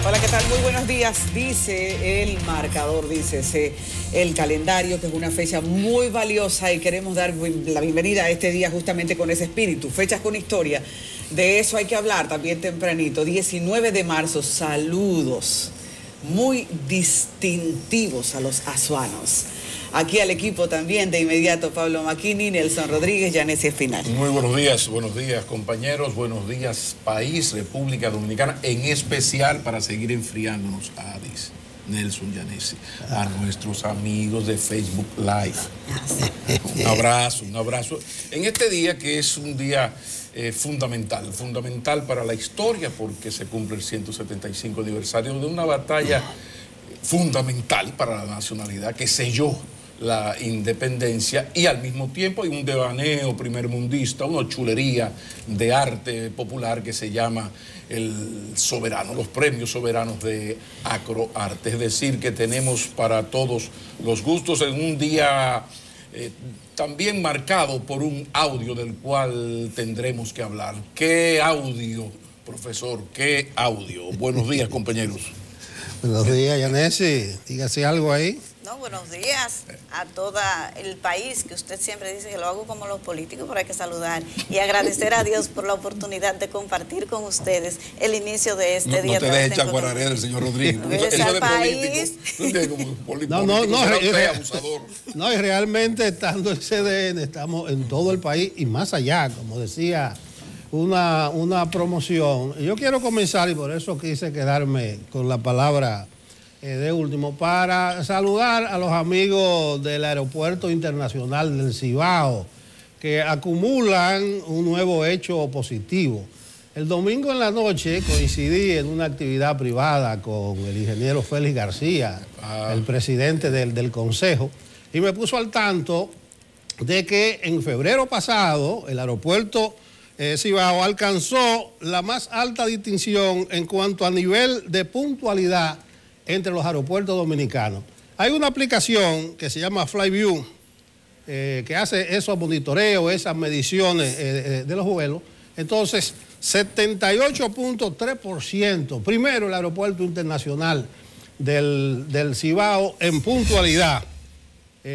Hola, ¿qué tal? Muy buenos días. Dice el marcador, dice el calendario, que es una fecha muy valiosa y queremos dar la bienvenida a este día justamente con ese espíritu. Fechas con historia. De eso hay que hablar también tempranito. 19 de marzo, saludos muy distintivos a los azuanos. Aquí al equipo también de inmediato, Pablo Macchini, Nelson Rodríguez, Yanesia Espinal. Muy buenos días compañeros, buenos días país, República Dominicana, en especial para seguir enfriándonos a Adis, Nelson, Yanesia, a nuestros amigos de Facebook Live. Un abrazo. En este día que es un día fundamental para la historia porque se cumple el 175 aniversario de una batalla fundamental para la nacionalidad que selló la independencia y al mismo tiempo hay un devaneo primermundista, una chulería de arte popular que se llama el Soberano, los premios soberanos de Acroarte. Es decir, que tenemos para todos los gustos en un día también marcado por un audio del cual tendremos que hablar. ¿Qué audio, profesor? ¿Qué audio? Buenos días, compañeros. Buenos días, Yanesi. Dígase algo ahí. No, buenos días a todo el país, que usted siempre dice que lo hago como los políticos, pero hay que saludar y agradecer a Dios por la oportunidad de compartir con ustedes el inicio de este día. No te dejes echar guararé del señor Rodríguez. Eso de país. No, y realmente estando en CDN, estamos en todo el país y más allá, como decía una promoción. Yo quiero comenzar, y por eso quise quedarme con la palabra de último, para saludar a los amigos del Aeropuerto Internacional del Cibao, que acumulan un nuevo hecho positivo. El domingo en la noche coincidí en una actividad privada con el ingeniero Félix García, el presidente del Consejo, y me puso al tanto de que en febrero pasado el aeropuerto Cibao alcanzó la más alta distinción en cuanto a nivel de puntualidad entre los aeropuertos dominicanos. Hay una aplicación que se llama Flyview, que hace esos monitoreos, esas mediciones de los vuelos. Entonces, 78.3%. Primero, el aeropuerto internacional del Cibao en puntualidad.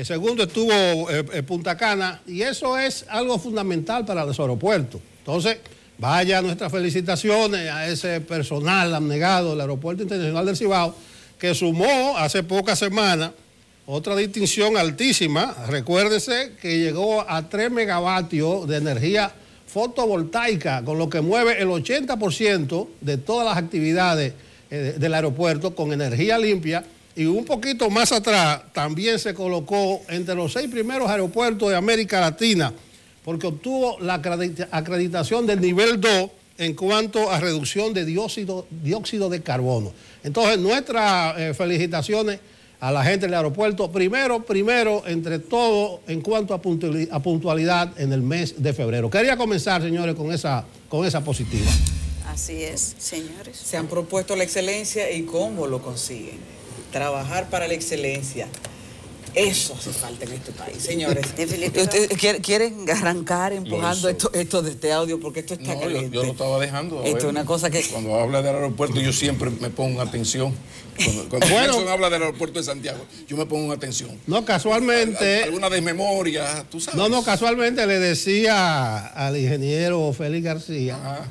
Segundo estuvo Punta Cana, y eso es algo fundamental para los aeropuertos. Entonces, vaya nuestras felicitaciones a ese personal abnegado del Aeropuerto Internacional del Cibao, que sumó hace pocas semanas otra distinción altísima. Recuérdese que llegó a 3 megavatios de energía fotovoltaica, con lo que mueve el 80% de todas las actividades del aeropuerto con energía limpia. Y un poquito más atrás también se colocó entre los 6 primeros aeropuertos de América Latina, porque obtuvo la acreditación del nivel 2 en cuanto a reducción de dióxido de carbono. Entonces, nuestras felicitaciones a la gente del aeropuerto, primero, entre todo, en cuanto a puntualidad en el mes de febrero. Quería comenzar, señores, con esa positiva. Así es, señores. Se han propuesto la excelencia y cómo lo consiguen. Trabajar para la excelencia. Eso hace falta en este país, señores. ¿Ustedes quieren arrancar empujando esto de este audio? Porque esto está caliente. Yo lo estaba dejando. Esto es una cosa que... Cuando habla del aeropuerto, yo siempre me pongo atención. Cuando Nelson habla del aeropuerto de Santiago, yo me pongo atención. No, casualmente... Alguna desmemoria, tú sabes. No, casualmente le decía al ingeniero Félix García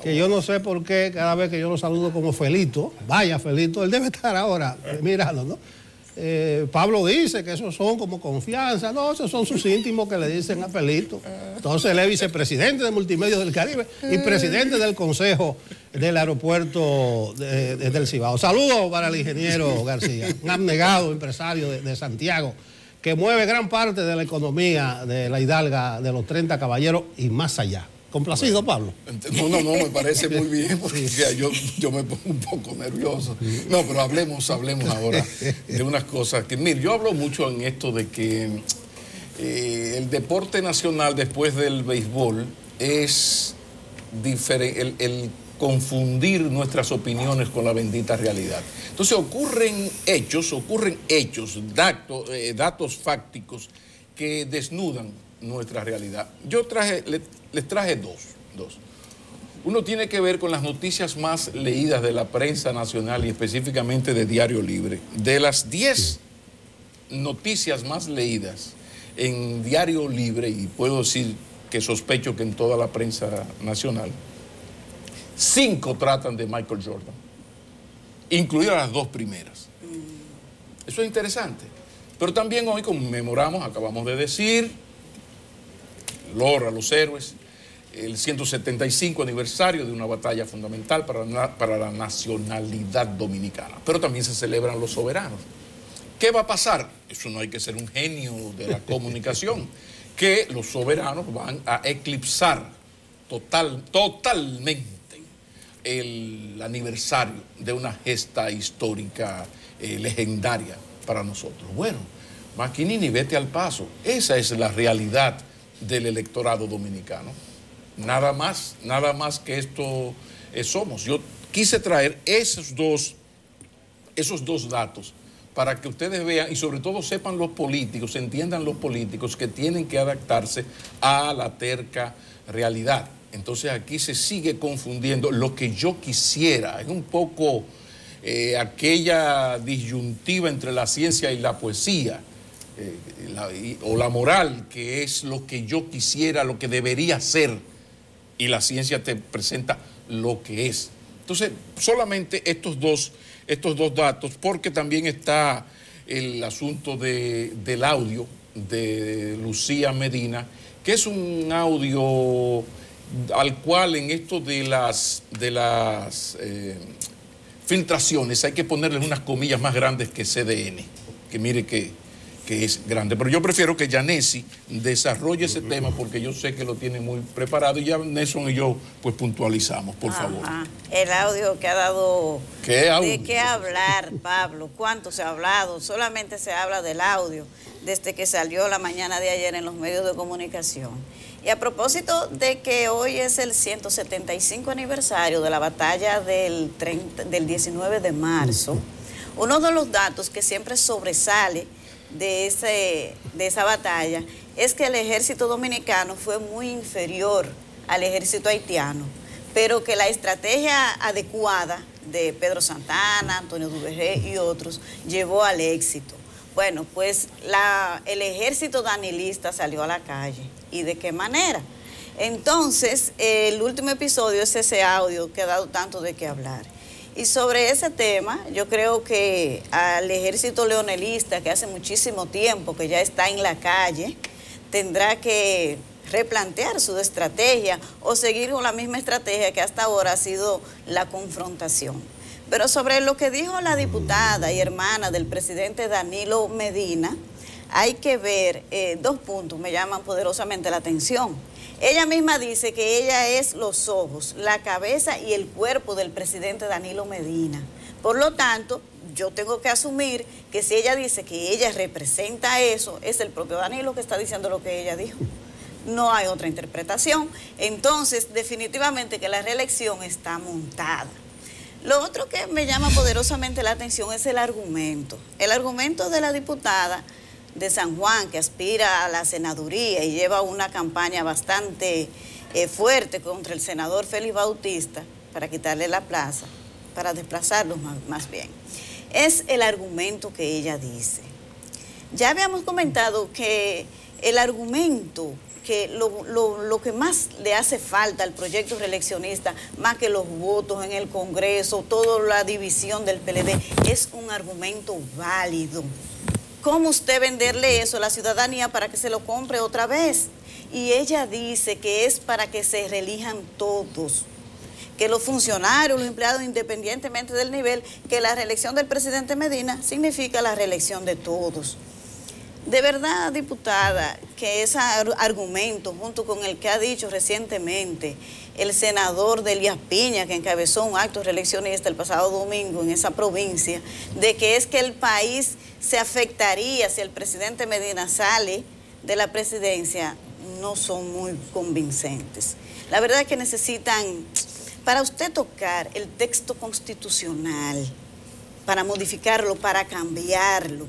que yo no sé por qué cada vez que yo lo saludo como Felito, vaya Felito, él debe estar ahora mirando, ¿no? Pablo dice que esos son como confianza. No, esos son sus íntimos que le dicen a Felito. Entonces él es vicepresidente de Multimedios del Caribe y presidente del Consejo del Aeropuerto del Cibao. Saludos para el ingeniero García, un abnegado empresario de Santiago, que mueve gran parte de la economía de la Hidalga, de los 30 Caballeros y más allá. ¿Complacido, Pablo? No, me parece muy bien, porque yo me pongo un poco nervioso. No, pero hablemos ahora de unas cosas que, mire, yo hablo mucho en esto de que el deporte nacional después del béisbol es diferente, el confundir nuestras opiniones con la bendita realidad. Entonces ocurren hechos, datos fácticos que desnudan nuestra realidad. Yo les traje dos. uno tiene que ver con las noticias más leídas de la prensa nacional y específicamente de Diario Libre. De las 10 noticias más leídas en Diario Libre, y puedo decir que sospecho que en toda la prensa nacional, 5 tratan de Michael Jordan, incluidas las 2 primeras. Eso es interesante. Pero también hoy conmemoramos, acabamos de decir, el honor a los héroes, el 175 aniversario de una batalla fundamental para la nacionalidad dominicana. Pero también se celebran los soberanos. ¿Qué va a pasar? Eso no hay que ser un genio de la comunicación, que los soberanos van a eclipsar totalmente el aniversario de una gesta histórica legendaria para nosotros. Bueno, Maquinini, vete al paso. Esa es la realidad del electorado dominicano. Nada más que esto somos. Yo quise traer esos dos datos para que ustedes vean y sobre todo sepan los políticos, entiendan los políticos que tienen que adaptarse a la terca realidad. Entonces aquí se sigue confundiendo lo que yo quisiera. Es un poco aquella disyuntiva entre la ciencia y la poesía, o la moral, que es lo que yo quisiera, lo que debería ser, y la ciencia te presenta lo que es. Entonces, solamente estos dos datos, porque también está el asunto del audio de Lucía Medina, que es un audio al cual en esto de las filtraciones hay que ponerle unas comillas más grandes que CDN, que mire que es grande. Pero yo prefiero que Yanesi desarrolle ese tema porque yo sé que lo tiene muy preparado y ya Nelson y yo pues puntualizamos, por favor. El audio que ha dado de qué hablar, Pablo. ¿Cuánto se ha hablado? Solamente se habla del audio desde que salió la mañana de ayer en los medios de comunicación. Y a propósito de que hoy es el 175 aniversario de la batalla del 19 de marzo, uno de los datos que siempre sobresale de esa batalla es que el ejército dominicano fue muy inferior al ejército haitiano, pero que la estrategia adecuada de Pedro Santana, Antonio Duvergé y otros llevó al éxito. Bueno, pues el ejército danilista salió a la calle. ¿Y de qué manera? Entonces, el último episodio es ese audio que ha dado tanto de qué hablar. Y sobre ese tema, yo creo que al ejército leonelista, que hace muchísimo tiempo que ya está en la calle, tendrá que replantear su estrategia o seguir con la misma estrategia que hasta ahora ha sido la confrontación. Pero sobre lo que dijo la diputada y hermana del presidente Danilo Medina, hay que ver 2 puntos, me llaman poderosamente la atención. Ella misma dice que ella es los ojos, la cabeza y el cuerpo del presidente Danilo Medina. Por lo tanto, yo tengo que asumir que si ella dice que ella representa eso, es el propio Danilo que está diciendo lo que ella dijo. No hay otra interpretación. Entonces, definitivamente que la reelección está montada. Lo otro que me llama poderosamente la atención es el argumento. El argumento de la diputada de San Juan, que aspira a la senaduría y lleva una campaña bastante fuerte contra el senador Félix Bautista para quitarle la plaza, para desplazarlo más bien, es el argumento que ella dice. Ya habíamos comentado que el argumento, que lo que más le hace falta al proyecto reeleccionista, más que los votos en el Congreso, toda la división del PLD, es un argumento válido. ¿Cómo usted venderle eso a la ciudadanía para que se lo compre otra vez? Y ella dice que es para que se reelijan todos, que los funcionarios, los empleados, independientemente del nivel, que la reelección del presidente Medina significa la reelección de todos. De verdad, diputada, que ese argumento, junto con el que ha dicho recientemente el senador de Elías Piña, que encabezó un acto reeleccionista el pasado domingo en esa provincia, de que es que el país se afectaría si el presidente Medina sale de la presidencia, no son muy convincentes. La verdad es que necesitan, para usted tocar el texto constitucional, para modificarlo, para cambiarlo,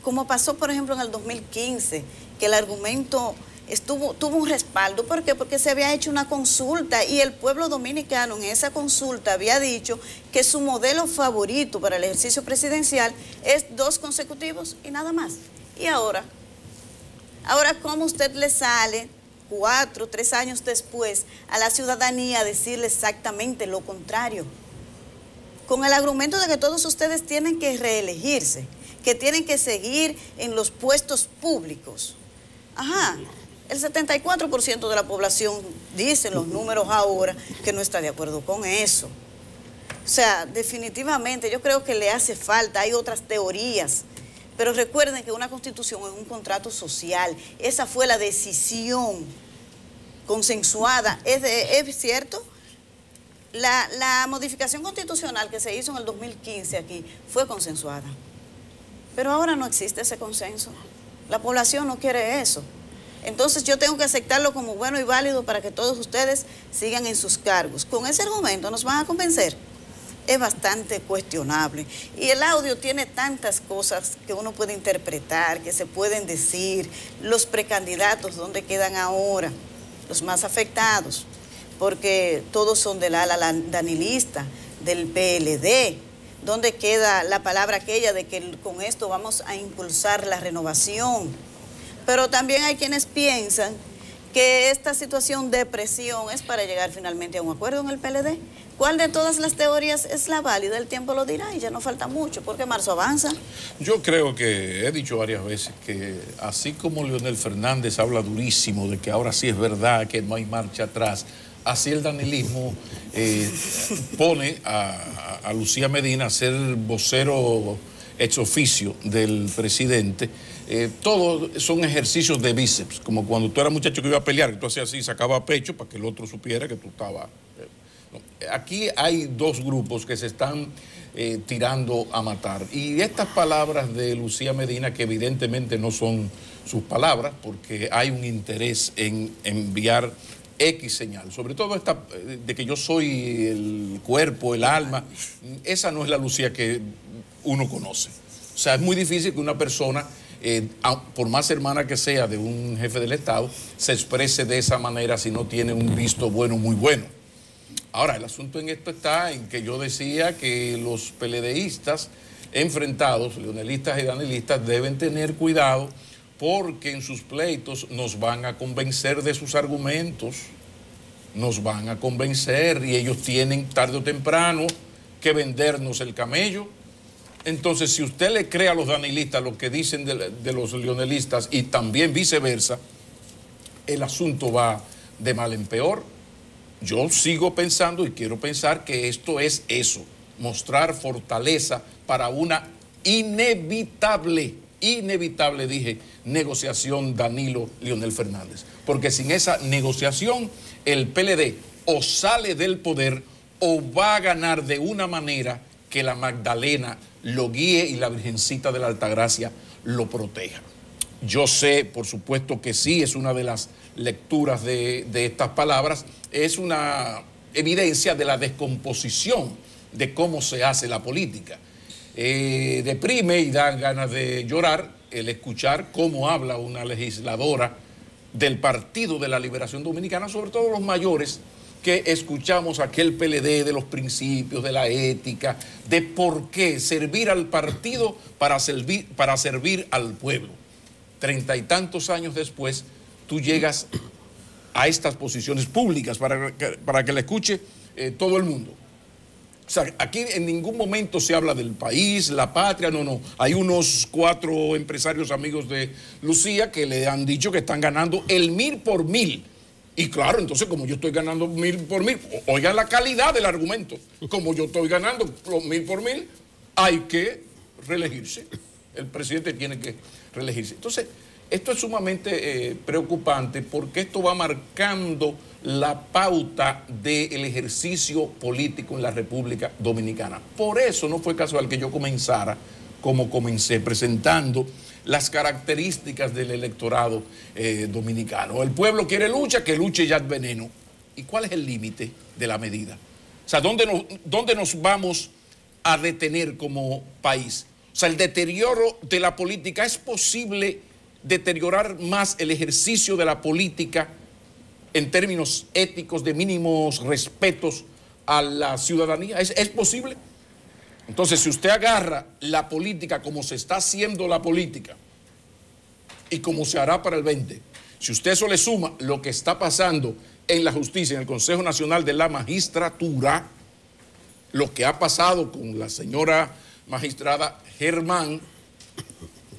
como pasó, por ejemplo, en el 2015, que el argumento tuvo un respaldo. ¿Por qué? Porque se había hecho una consulta y el pueblo dominicano en esa consulta había dicho que su modelo favorito para el ejercicio presidencial es 2 consecutivos y nada más. ¿Y ahora? Ahora, ¿cómo usted le sale 4, 3 años después a la ciudadanía a decirle exactamente lo contrario? Con el argumento de que todos ustedes tienen que reelegirse, que tienen que seguir en los puestos públicos. Ajá, el 74% de la población, dicen los números ahora, que no está de acuerdo con eso. O sea, definitivamente yo creo que le hace falta, hay otras teorías, pero recuerden que una constitución es un contrato social. Esa fue la decisión consensuada. Es cierto, la modificación constitucional que se hizo en el 2015 aquí fue consensuada. Pero ahora no existe ese consenso. La población no quiere eso. Entonces yo tengo que aceptarlo como bueno y válido para que todos ustedes sigan en sus cargos. Con ese argumento nos van a convencer. Es bastante cuestionable. Y el audio tiene tantas cosas que uno puede interpretar, que se pueden decir. Los precandidatos, ¿dónde quedan ahora? Los más afectados, porque todos son del ala danilista, del PLD. ¿Dónde queda la palabra aquella de que con esto vamos a impulsar la renovación? Pero también hay quienes piensan que esta situación de presión es para llegar finalmente a un acuerdo en el PLD. ¿Cuál de todas las teorías es la válida? El tiempo lo dirá y ya no falta mucho, porque marzo avanza. Yo creo que he dicho varias veces que así como Leonel Fernández habla durísimo de que ahora sí es verdad que no hay marcha atrás, así el danilismo pone a Lucía Medina a ser vocero ex oficio del presidente. Todos son ejercicios de bíceps, como cuando tú eras muchacho que iba a pelear, que tú hacías así, sacaba pecho para que el otro supiera que tú estabas... Aquí hay 2 grupos que se están tirando a matar. Y estas palabras de Lucía Medina, que evidentemente no son sus palabras, porque hay un interés en enviar X señal, sobre todo esta de que yo soy el cuerpo, el alma, esa no es la Lucía que uno conoce. O sea, es muy difícil que una persona, por más hermana que sea de un jefe del Estado, se exprese de esa manera si no tiene un visto bueno, muy bueno. Ahora, el asunto en esto está en que yo decía que los PLDistas enfrentados, leonelistas y danilistas, deben tener cuidado porque en sus pleitos nos van a convencer de sus argumentos, nos van a convencer y ellos tienen tarde o temprano que vendernos el camello. Entonces, si usted le cree a los danilistas lo que dicen de los leonelistas y también viceversa, el asunto va de mal en peor. Yo sigo pensando y quiero pensar que esto es eso, mostrar fortaleza para una inevitable dije, negociación Danilo-Leonel Fernández. Porque sin esa negociación, el PLD o sale del poder o va a ganar de una manera que la Magdalena lo guíe y la Virgencita de la Altagracia lo proteja. Yo sé, por supuesto que sí, es una de las lecturas de estas palabras, es una evidencia de la descomposición de cómo se hace la política. Deprime y da ganas de llorar el escuchar cómo habla una legisladora del Partido de la Liberación Dominicana, sobre todo los mayores, que escuchamos aquel PLD de los principios, de la ética, de por qué servir al partido para servir al pueblo. 30 y tantos años después, tú llegas a estas posiciones públicas para que la escuche todo el mundo. O sea, aquí en ningún momento se habla del país, la patria, no. Hay unos 4 empresarios amigos de Lucía que le han dicho que están ganando el 1000 por 1000. Y claro, entonces como yo estoy ganando 1000 por 1000, oigan la calidad del argumento. Como yo estoy ganando los 1000 por 1000, hay que reelegirse. El presidente tiene que reelegirse. Entonces, esto es sumamente preocupante porque esto va marcando la pauta del ejercicio político en la República Dominicana. Por eso no fue casual que yo comenzara como comencé, presentando las características del electorado dominicano. El pueblo quiere lucha, que luche ya veneno. ¿Y cuál es el límite de la medida? O sea, ¿dónde nos vamos a detener como país? O sea, el deterioro de la política es posible deteriorar más el ejercicio de la política en términos éticos, de mínimos respetos a la ciudadanía? ¿Es posible? Entonces, si usted agarra la política como se está haciendo la política y como se hará para el 20, si usted eso le suma lo que está pasando en la justicia, en el Consejo Nacional de la Magistratura, lo que ha pasado con la señora magistrada Germán,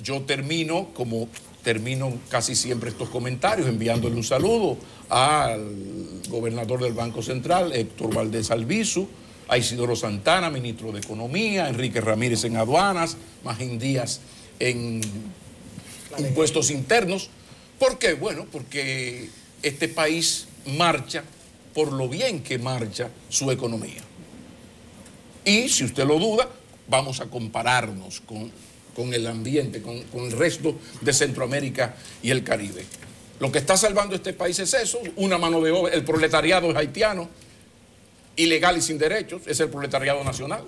yo termino como termino casi siempre estos comentarios, enviándole un saludo al gobernador del Banco Central, Héctor Valdés Albizu, a Isidoro Santana, ministro de Economía, Enrique Ramírez en aduanas, Magín Díaz en impuestos internos. ¿Por qué? Bueno, porque este país marcha por lo bien que marcha su economía. Y si usted lo duda, vamos a compararnos con el ambiente, con el resto de Centroamérica y el Caribe. Lo que está salvando este país es eso, una mano de obra. El proletariado es haitiano, ilegal y sin derechos, es el proletariado nacional.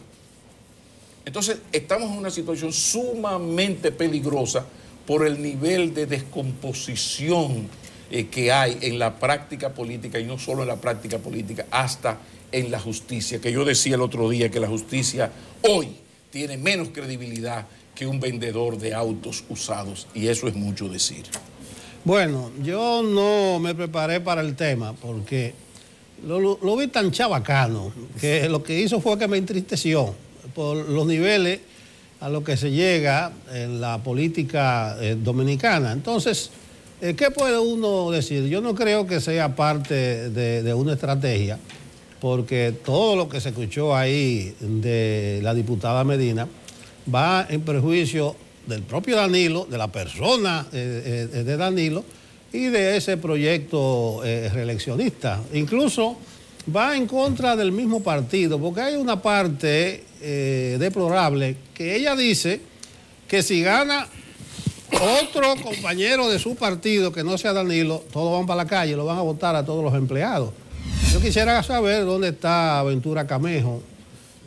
Entonces, estamos en una situación sumamente peligrosa por el nivel de descomposición que hay en la práctica política, y no solo en la práctica política, hasta en la justicia, que yo decía el otro día que la justicia hoy tiene menos credibilidad que un vendedor de autos usados, y eso es mucho decir. Bueno, yo no me preparé para el tema porque lo vi tan chabacano que lo que hizo fue que me entristeció por los niveles a los que se llega en la política dominicana. Entonces, ¿qué puede uno decir? Yo no creo que sea parte de una estrategia, porque todo lo que se escuchó ahí de la diputada Medina va en perjuicio del propio Danilo, de la persona de Danilo y de ese proyecto reeleccionista. Incluso va en contra del mismo partido, porque hay una parte deplorable que ella dice que si gana otro compañero de su partido que no sea Danilo, todos van para la calle, lo van a votar a todos los empleados. Yo quisiera saber dónde está Ventura Camejo,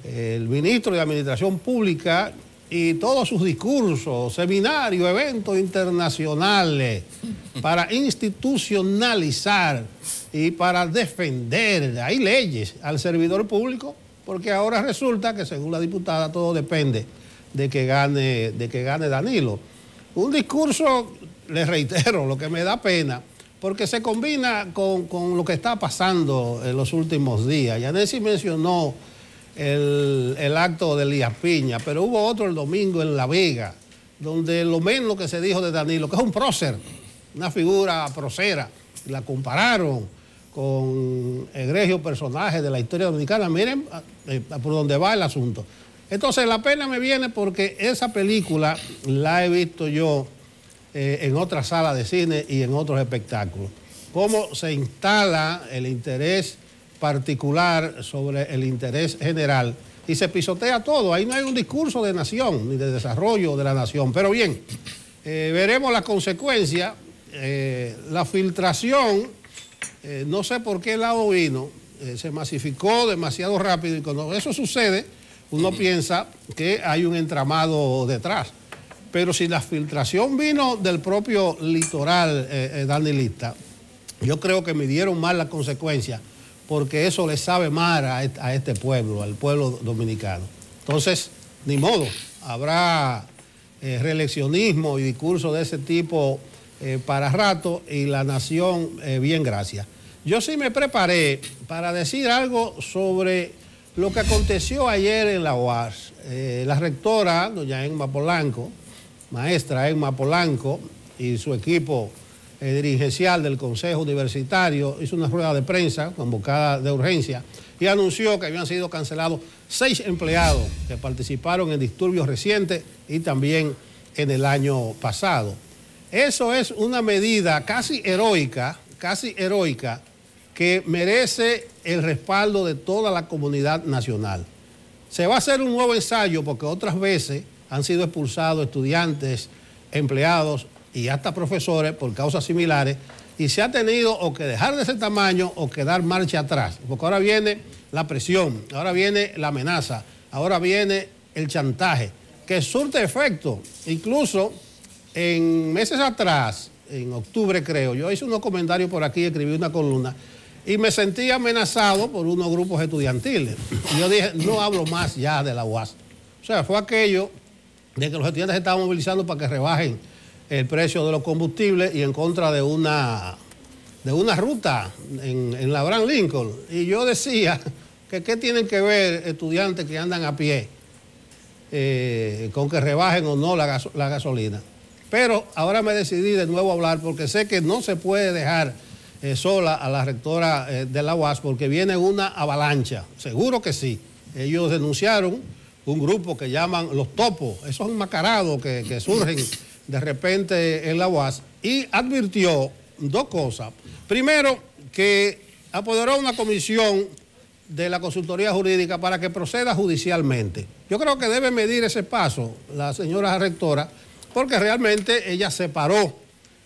el ministro de Administración Pública, y todos sus discursos, seminarios, eventos internacionales para institucionalizar y para defender, hay leyes al servidor público, porque ahora resulta que según la diputada todo depende de que gane Danilo. Un discurso, les reitero, lo que me da pena, porque se combina con lo que está pasando en los últimos días. Yanesi mencionó el acto de Elías Piña, pero hubo otro el domingo en La Vega, donde lo menos que se dijo de Danilo, que es un prócer, una figura procera, la compararon con egregios personajes de la historia dominicana. Miren por dónde va el asunto. Entonces la pena me viene porque esa película la he visto yo en otras salas de cine y en otros espectáculos. Cómo se instala el interés particular sobre el interés general y se pisotea todo. Ahí no hay un discurso de nación ni de desarrollo de la nación. Pero bien, veremos las consecuencias. La filtración, no sé por qué lado vino, se masificó demasiado rápido, y cuando eso sucede, uno piensa que hay un entramado detrás. Pero si la filtración vino del propio litoral danilista, yo creo que midieron mal las consecuencias, porque eso le sabe mal a este pueblo, al pueblo dominicano. Entonces, ni modo, habrá reeleccionismo y discursos de ese tipo para rato, y la nación, bien, gracias. Yo sí me preparé para decir algo sobre lo que aconteció ayer en la UAS. La rectora, doña Emma Polanco, maestra Emma Polanco, y su equipo dirigencial del Consejo Universitario hizo una rueda de prensa convocada de urgencia y anunció que habían sido cancelados 6 empleados que participaron en disturbios recientes y también en el año pasado. Eso es una medida casi heroica, que merece el respaldo de toda la comunidad nacional. Se va a hacer un nuevo ensayo porque otras veces han sido expulsados estudiantes, empleados y hasta profesores por causas similares, y se ha tenido o que dejar de ese tamaño o que dar marcha atrás, porque ahora viene la presión, ahora viene la amenaza, ahora viene el chantaje, que surte efecto. Incluso en meses atrás, en octubre creo, yo hice unos comentarios por aquí, escribí una columna y me sentí amenazado por unos grupos estudiantiles. Y yo dije, no hablo más ya de la UAS. O sea, fue aquello de que los estudiantes se estaban movilizando para que rebajen el precio de los combustibles y en contra de una ruta en la Abraham Lincoln. Y yo decía que qué tienen que ver estudiantes que andan a pie con que rebajen o no la gasolina. Pero ahora me decidí de nuevo a hablar porque sé que no se puede dejar sola a la rectora de la UAS porque viene una avalancha. Seguro que sí. Ellos denunciaron un grupo que llaman los topos, esos macarados que surgen de repente en la UAS, y advirtió dos cosas. Primero, que apoderó una comisión de la consultoría jurídica para que proceda judicialmente. Yo creo que debe medir ese paso la señora rectora, porque realmente ella separó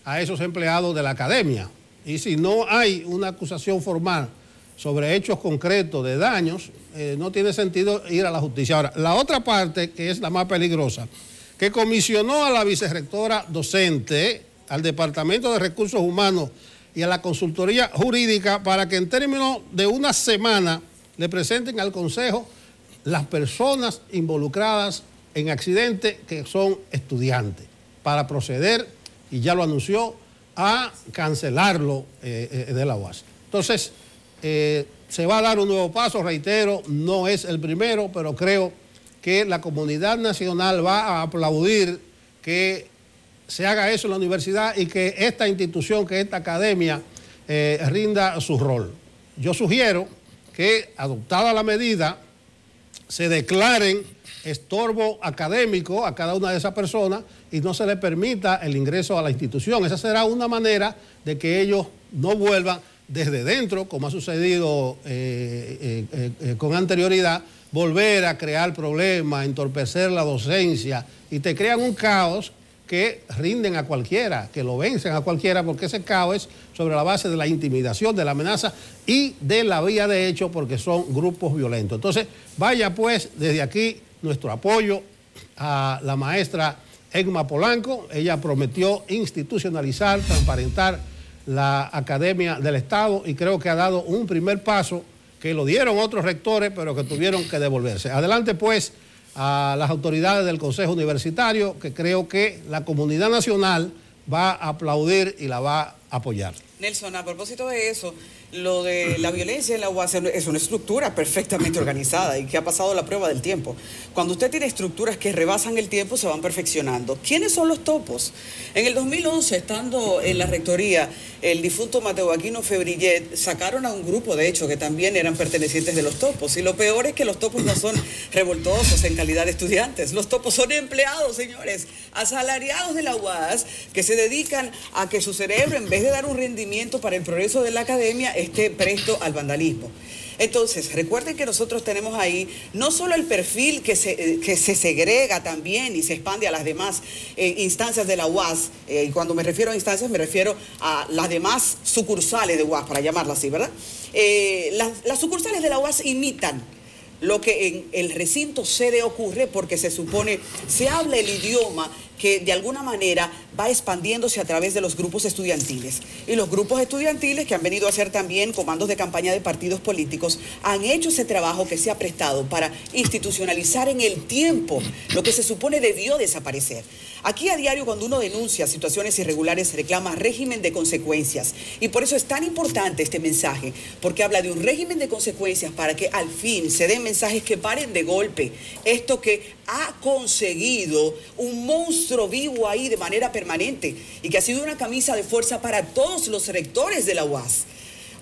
a esos empleados de la academia. Y si no hay una acusación formal sobre hechos concretos de daños, no tiene sentido ir a la justicia. Ahora, la otra parte, que es la más peligrosa, que comisionó a la vicerrectora docente, al Departamento de Recursos Humanos y a la consultoría jurídica para que en términos de una semana le presenten al Consejo las personas involucradas en accidentes que son estudiantes, para proceder, y ya lo anunció, a cancelarlo de la UAS. Entonces, se va a dar un nuevo paso, reitero, no es el primero, pero creo que la comunidad nacional va a aplaudir que se haga eso en la universidad y que esta institución, que esta academia, rinda su rol. Yo sugiero que, adoptada la medida, se declaren estorbo académico a cada una de esas personas y no se les permita el ingreso a la institución. Esa será una manera de que ellos no vuelvan desde dentro, como ha sucedido con anterioridad, volver a crear problemas, entorpecer la docencia y te crean un caos que rinden a cualquiera, que lo vencen a cualquiera, porque ese caos es sobre la base de la intimidación, de la amenaza y de la vía de hecho, porque son grupos violentos. Entonces, vaya pues desde aquí nuestro apoyo a la maestra Egma Polanco. Ella prometió institucionalizar, transparentar la Academia del Estado y creo que ha dado un primer paso que lo dieron otros rectores, pero que tuvieron que devolverse. Adelante pues a las autoridades del Consejo Universitario, que creo que la comunidad nacional va a aplaudir y la va a apoyar. Nelson, a propósito de eso, lo de la violencia en la UAS es una estructura perfectamente organizada y que ha pasado la prueba del tiempo. Cuando usted tiene estructuras que rebasan el tiempo, se van perfeccionando. ¿Quiénes son los topos? En el 2011, estando en la rectoría, el difunto Mateo Aquino Febrillet sacaron a un grupo, de hecho, que también eran pertenecientes de los topos. Y lo peor es que los topos no son revoltosos en calidad de estudiantes. Los topos son empleados, señores, asalariados de la UAS, que se dedican a que su cerebro, en vez de dar un rendimiento para el progreso de la academia, esté presto al vandalismo. Entonces, recuerden que nosotros tenemos ahí no solo el perfil que se segrega también y se expande a las demás instancias de la UAS, y cuando me refiero a instancias me refiero a las demás sucursales de UAS, para llamarlas así, ¿verdad? Las sucursales de la UAS imitan lo que en el recinto sede ocurre porque se supone, se habla el idioma que de alguna manera va expandiéndose a través de los grupos estudiantiles. Y los grupos estudiantiles, que han venido a ser también comandos de campaña de partidos políticos, han hecho ese trabajo que se ha prestado para institucionalizar en el tiempo lo que se supone debió desaparecer. Aquí a diario, cuando uno denuncia situaciones irregulares, se reclama régimen de consecuencias. Y por eso es tan importante este mensaje, porque habla de un régimen de consecuencias para que al fin se den mensajes que paren de golpe esto que ha conseguido un monstruo vivo ahí de manera permanente y que ha sido una camisa de fuerza para todos los rectores de la UAS.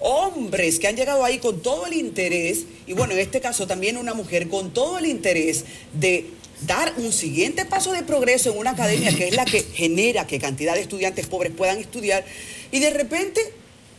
Hombres que han llegado ahí con todo el interés, y bueno, en este caso también una mujer con todo el interés de dar un siguiente paso de progreso en una academia que es la que genera que cantidad de estudiantes pobres puedan estudiar, y de repente,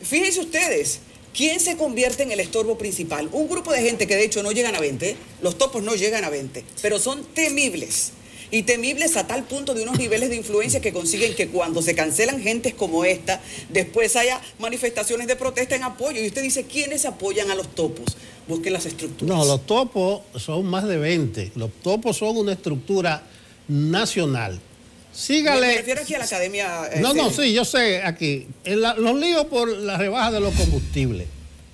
fíjense ustedes, ¿quién se convierte en el estorbo principal? Un grupo de gente que de hecho no llegan a 20, los topos no llegan a 20, pero son temibles. Y temibles a tal punto de unos niveles de influencia que consiguen que cuando se cancelan gentes como esta, después haya manifestaciones de protesta en apoyo. Y usted dice, ¿quiénes apoyan a los topos? Busquen las estructuras. No, los topos son más de 20. Los topos son una estructura nacional. sígale. Me refiero aquí a la academia. No, sí, yo sé, aquí. Los líos por la rebaja de los combustibles.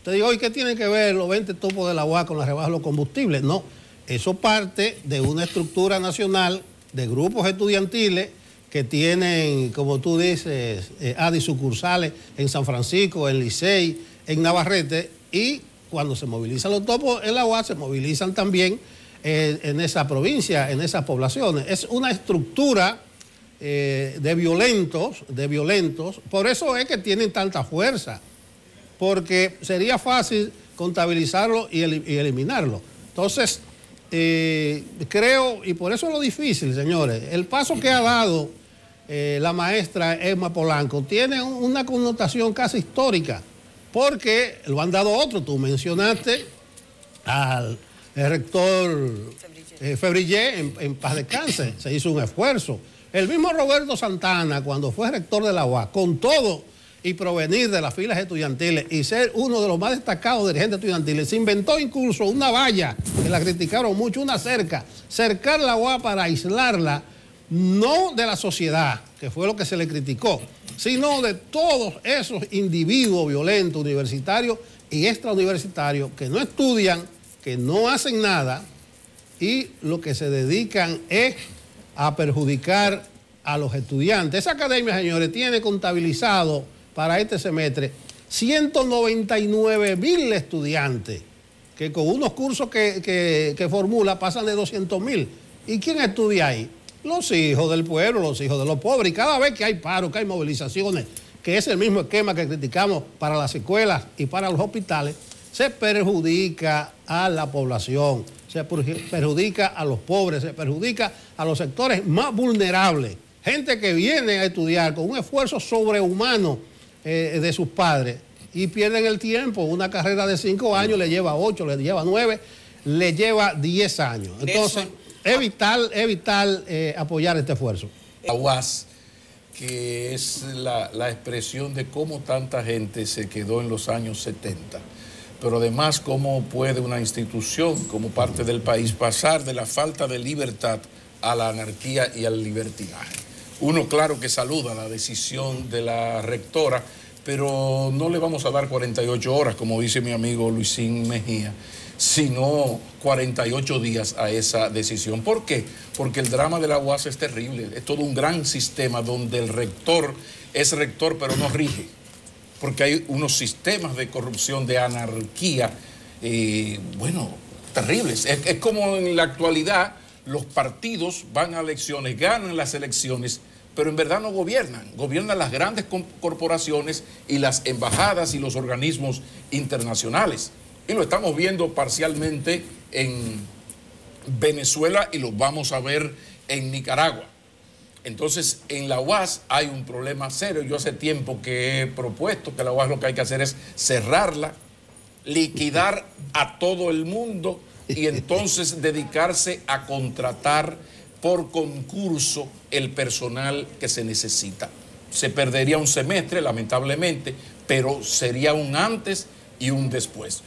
Te digo, ¿y qué tiene que ver los 20 topos de la UAS con la rebaja de los combustibles? No, eso parte de una estructura nacional de grupos estudiantiles que tienen, como tú dices, sucursales en San Francisco, en Licey, en Navarrete, y cuando se movilizan los topos en la UAS, se movilizan también en esa provincia, en esas poblaciones. Es una estructura de violentos, por eso es que tienen tanta fuerza, porque sería fácil contabilizarlo y eliminarlo. Entonces, creo, y por eso es lo difícil, señores, el paso que ha dado la maestra Emma Polanco tiene una connotación casi histórica, porque lo han dado otros. Tú mencionaste al rector Febrillé, en paz descanse, se hizo un esfuerzo. El mismo Roberto Santana, cuando fue rector de la UAS, con todo y provenir de las filas estudiantiles y ser uno de los más destacados dirigentes estudiantiles, se inventó incluso una valla, que la criticaron mucho, una cerca, cercar la UAS para aislarla, no de la sociedad, que fue lo que se le criticó, sino de todos esos individuos violentos, universitarios y extrauniversitarios, que no estudian, que no hacen nada y lo que se dedican es a perjudicar a los estudiantes. Esa academia, señores, tiene contabilizado para este semestre 199.000 estudiantes, que con unos cursos que formula pasan de 200.000. ¿Y quién estudia ahí? Los hijos del pueblo, los hijos de los pobres. Y cada vez que hay paro, que hay movilizaciones, que es el mismo esquema que criticamos para las escuelas y para los hospitales, se perjudica a la población, se perjudica a los pobres, se perjudica a los sectores más vulnerables. Gente que viene a estudiar con un esfuerzo sobrehumano de sus padres y pierden el tiempo. Una carrera de 5 años le lleva 8, le lleva 9, le lleva 10 años. Entonces, es vital apoyar este esfuerzo. La UAS, que es la expresión de cómo tanta gente se quedó en los años 70. Pero además, cómo puede una institución como parte del país pasar de la falta de libertad a la anarquía y al libertinaje. Uno, claro que saluda la decisión de la rectora, pero no le vamos a dar 48 horas, como dice mi amigo Luisín Mejía, sino 48 días a esa decisión. ¿Por qué? Porque el drama de la UAS es terrible, es todo un gran sistema donde el rector es rector pero no rige, porque hay unos sistemas de corrupción, de anarquía, terribles. Es como en la actualidad los partidos van a elecciones, ganan las elecciones, pero en verdad no gobiernan. Gobiernan las grandes corporaciones y las embajadas y los organismos internacionales. Y lo estamos viendo parcialmente en Venezuela y lo vamos a ver en Nicaragua. Entonces, en la UAS hay un problema serio. Yo hace tiempo que he propuesto que la UAS lo que hay que hacer es cerrarla, liquidar a todo el mundo y entonces dedicarse a contratar por concurso el personal que se necesita. Se perdería un semestre, lamentablemente, pero sería un antes y un después.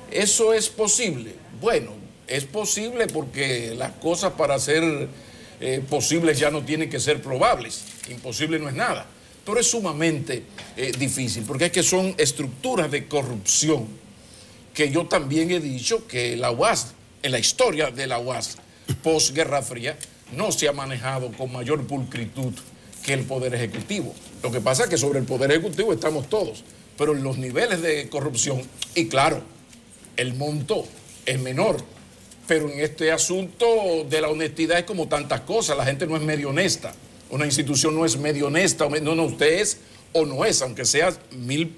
¿Eso es posible? Bueno, es posible porque las cosas para ser posibles ya no tienen que ser probables. Imposible no es nada. Pero es sumamente difícil, porque es que son estructuras de corrupción que yo también he dicho que la UAS, en la historia de la UAS, posguerra fría, no se ha manejado con mayor pulcritud que el Poder Ejecutivo. Lo que pasa es que sobre el Poder Ejecutivo estamos todos, pero en los niveles de corrupción, y claro, el monto es menor, pero en este asunto de la honestidad es como tantas cosas, la gente no es medio honesta, una institución no es medio honesta, no, usted es o no es, aunque sea 1.000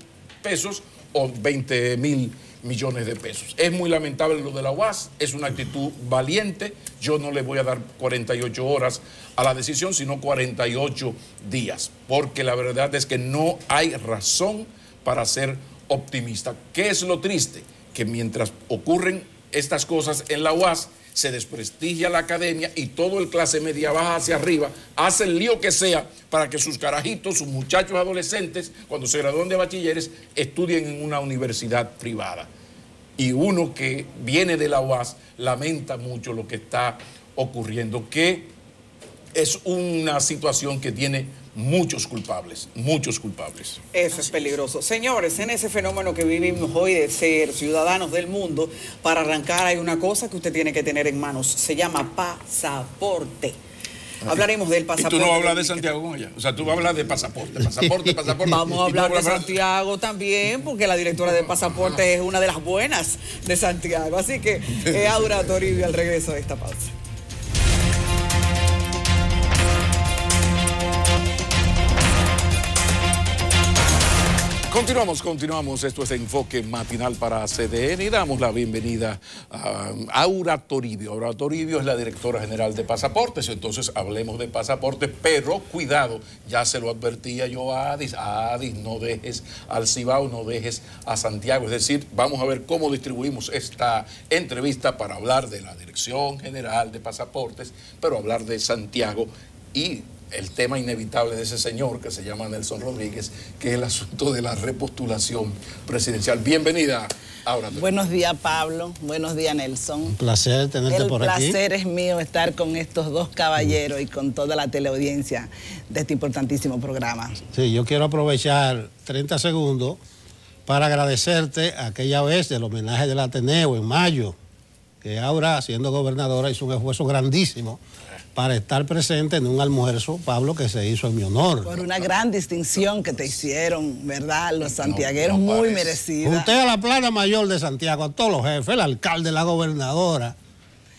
pesos o 20.000 millones de pesos. Es muy lamentable lo de la UAS, es una actitud valiente. Yo no le voy a dar 48 horas a la decisión, sino 48 días, porque la verdad es que no hay razón para ser optimista. ¿Qué es lo triste? Que mientras ocurren estas cosas en la UAS, se desprestigia la academia y todo el clase media baja hacia arriba hace el lío que sea para que sus carajitos, sus muchachos adolescentes, cuando se gradúen de bachilleres, estudien en una universidad privada. Y uno que viene de la UAS lamenta mucho lo que está ocurriendo, que es una situación que tiene muchos culpables, muchos culpables. Eso es peligroso. Señores, en ese fenómeno que vivimos hoy de ser ciudadanos del mundo, para arrancar hay una cosa que usted tiene que tener en manos. Se llama pasaporte. Hablaremos del pasaporte. Y tú no hablas de Santiago con ella. O sea, tú hablas de pasaporte. Vamos a hablar de Santiago también, porque la directora de pasaporte es una de las buenas de Santiago. Así que, Aura Toribio, al regreso de esta pausa. Continuamos. Esto es Enfoque Matinal para CDN y damos la bienvenida a Aura Toribio. Aura Toribio es la directora general de Pasaportes, entonces hablemos de pasaportes, pero cuidado, ya se lo advertía yo a Adis, no dejes al Cibao, no dejes a Santiago. Es decir, vamos a ver cómo distribuimos esta entrevista para hablar de la Dirección General de Pasaportes, pero hablar de Santiago y el tema inevitable de ese señor que se llama Nelson Rodríguez, que es el asunto de la repostulación presidencial. Bienvenida, Aura. Buenos días, Pablo. Buenos días, Nelson. Un placer tenerte por aquí. El placer es mío estar con estos dos caballeros y con toda la teleaudiencia de este importantísimo programa. Sí, yo quiero aprovechar 30 segundos para agradecerte aquella vez del homenaje del Ateneo en mayo, que Aura, siendo gobernadora, hizo un esfuerzo grandísimo para estar presente en un almuerzo, Pablo, que se hizo en mi honor. Por una gran distinción que te hicieron, ¿verdad? Los santiagueros, muy merecida. Usted a la plana mayor de Santiago, a todos los jefes, el alcalde, la gobernadora.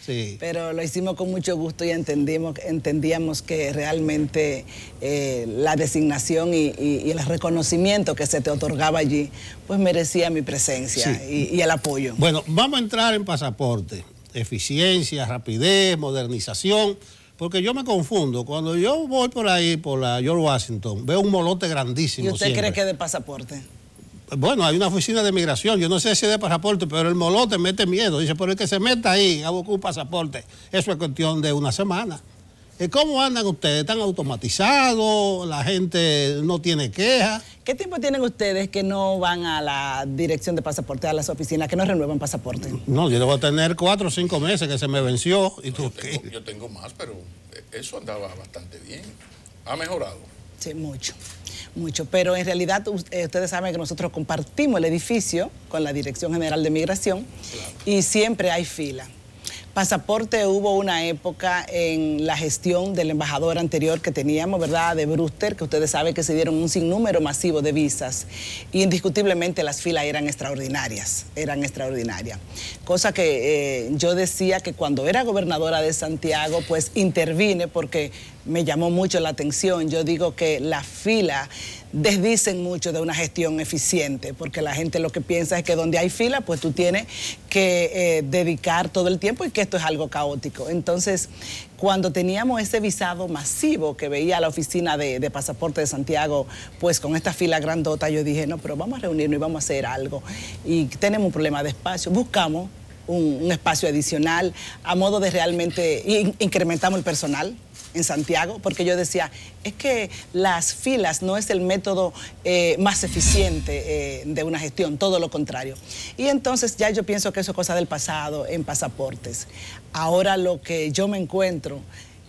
Sí. Pero lo hicimos con mucho gusto y entendíamos que realmente la designación y el reconocimiento que se te otorgaba allí, pues merecía mi presencia, sí, y el apoyo. Bueno, vamos a entrar en pasaporte. Eficiencia, rapidez, modernización. Porque yo me confundo. Cuando yo voy por ahí, por la George Washington, veo un molote grandísimo. ¿Y usted siempre cree que es de pasaporte? Bueno, hay una oficina de migración. Yo no sé si es de pasaporte, pero el molote mete miedo. Dice, pero el que se meta ahí a buscar un pasaporte, eso es cuestión de una semana. ¿Cómo andan ustedes? ¿Están automatizados? ¿La gente no tiene quejas? ¿Qué tiempo tienen ustedes que no van a la dirección de pasaporte, a las oficinas, que no renuevan pasaporte? No, yo debo tener 4 o 5 meses que se me venció. ¿Y tú yo tengo más, pero eso andaba bastante bien. ¿Ha mejorado? Sí, mucho. Pero en realidad ustedes saben que nosotros compartimos el edificio con la Dirección General de Migración, claro, y siempre hay fila. Pasaporte, hubo una época en la gestión del embajador anterior que teníamos, ¿verdad?, de Brewster, que ustedes saben que se dieron un sinnúmero masivo de visas. Y indiscutiblemente las filas eran extraordinarias. Cosa que yo decía que cuando era gobernadora de Santiago, pues intervine porque me llamó mucho la atención. Yo digo que la fila desdicen mucho de una gestión eficiente, porque la gente lo que piensa es que donde hay fila, pues tú tienes que dedicar todo el tiempo y que esto es algo caótico. Entonces, cuando teníamos ese visado masivo que veía la oficina de pasaporte de Santiago, pues con esta fila grandota, yo dije, no, pero vamos a reunirnos y vamos a hacer algo. Y tenemos un problema de espacio. Buscamos un espacio adicional a modo de realmente, incrementamos el personal en Santiago, porque yo decía, es que las filas no es el método más eficiente de una gestión, todo lo contrario. Y entonces ya yo pienso que eso es cosa del pasado en pasaportes. Ahora lo que yo me encuentro,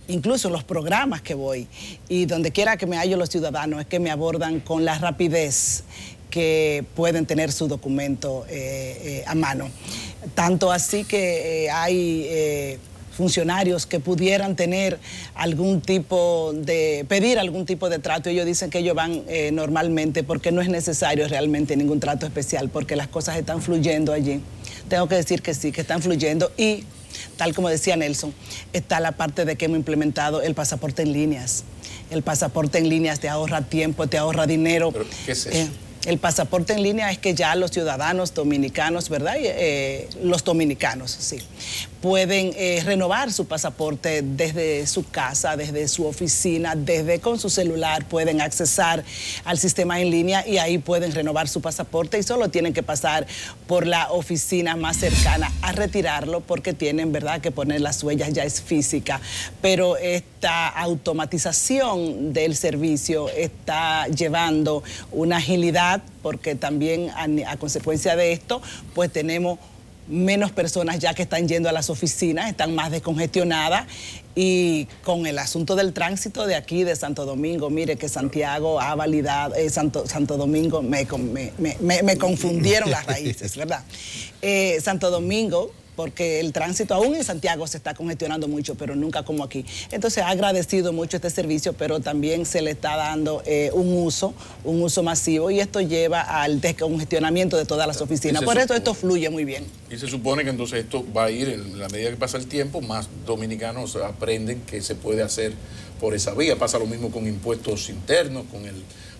incluso los programas que voy, y donde quiera que me hallo los ciudadanos, es que me abordan con la rapidez que pueden tener su documento a mano. Tanto así que hay funcionarios que pudieran tener pedir algún tipo de trato. Ellos dicen que ellos van normalmente porque no es necesario realmente ningún trato especial, porque las cosas están fluyendo allí. Tengo que decir que sí, que están fluyendo, y tal como decía Nelson, está la parte de que hemos implementado el pasaporte en líneas. El pasaporte en líneas te ahorra tiempo, te ahorra dinero. ¿Pero qué es eso? El pasaporte en línea es que ya los ciudadanos dominicanos, ¿verdad? Los dominicanos, sí, pueden renovar su pasaporte desde su casa, desde su oficina, con su celular, pueden accesar al sistema en línea y ahí pueden renovar su pasaporte, y solo tienen que pasar por la oficina más cercana a retirarlo, porque tienen, ¿verdad?, que poner las huellas, ya es física. Pero esta automatización del servicio está llevando una agilidad, porque también a consecuencia de esto, pues tenemos menos personas ya que están yendo a las oficinas, están más descongestionadas, y con el asunto del tránsito de aquí, de Santo Domingo, mire que Santiago ha validado, Santo Domingo, me confundieron las raíces, ¿verdad? Santo Domingo, porque el tránsito aún en Santiago se está congestionando mucho, pero nunca como aquí. Entonces ha agradecido mucho este servicio, pero también se le está dando un uso masivo, y esto lleva al descongestionamiento de todas las oficinas. Por eso esto fluye muy bien. Y se supone que entonces esto va a ir, en la medida que pasa el tiempo, más dominicanos aprenden que se puede hacer por esa vía. Pasa lo mismo con impuestos internos, con el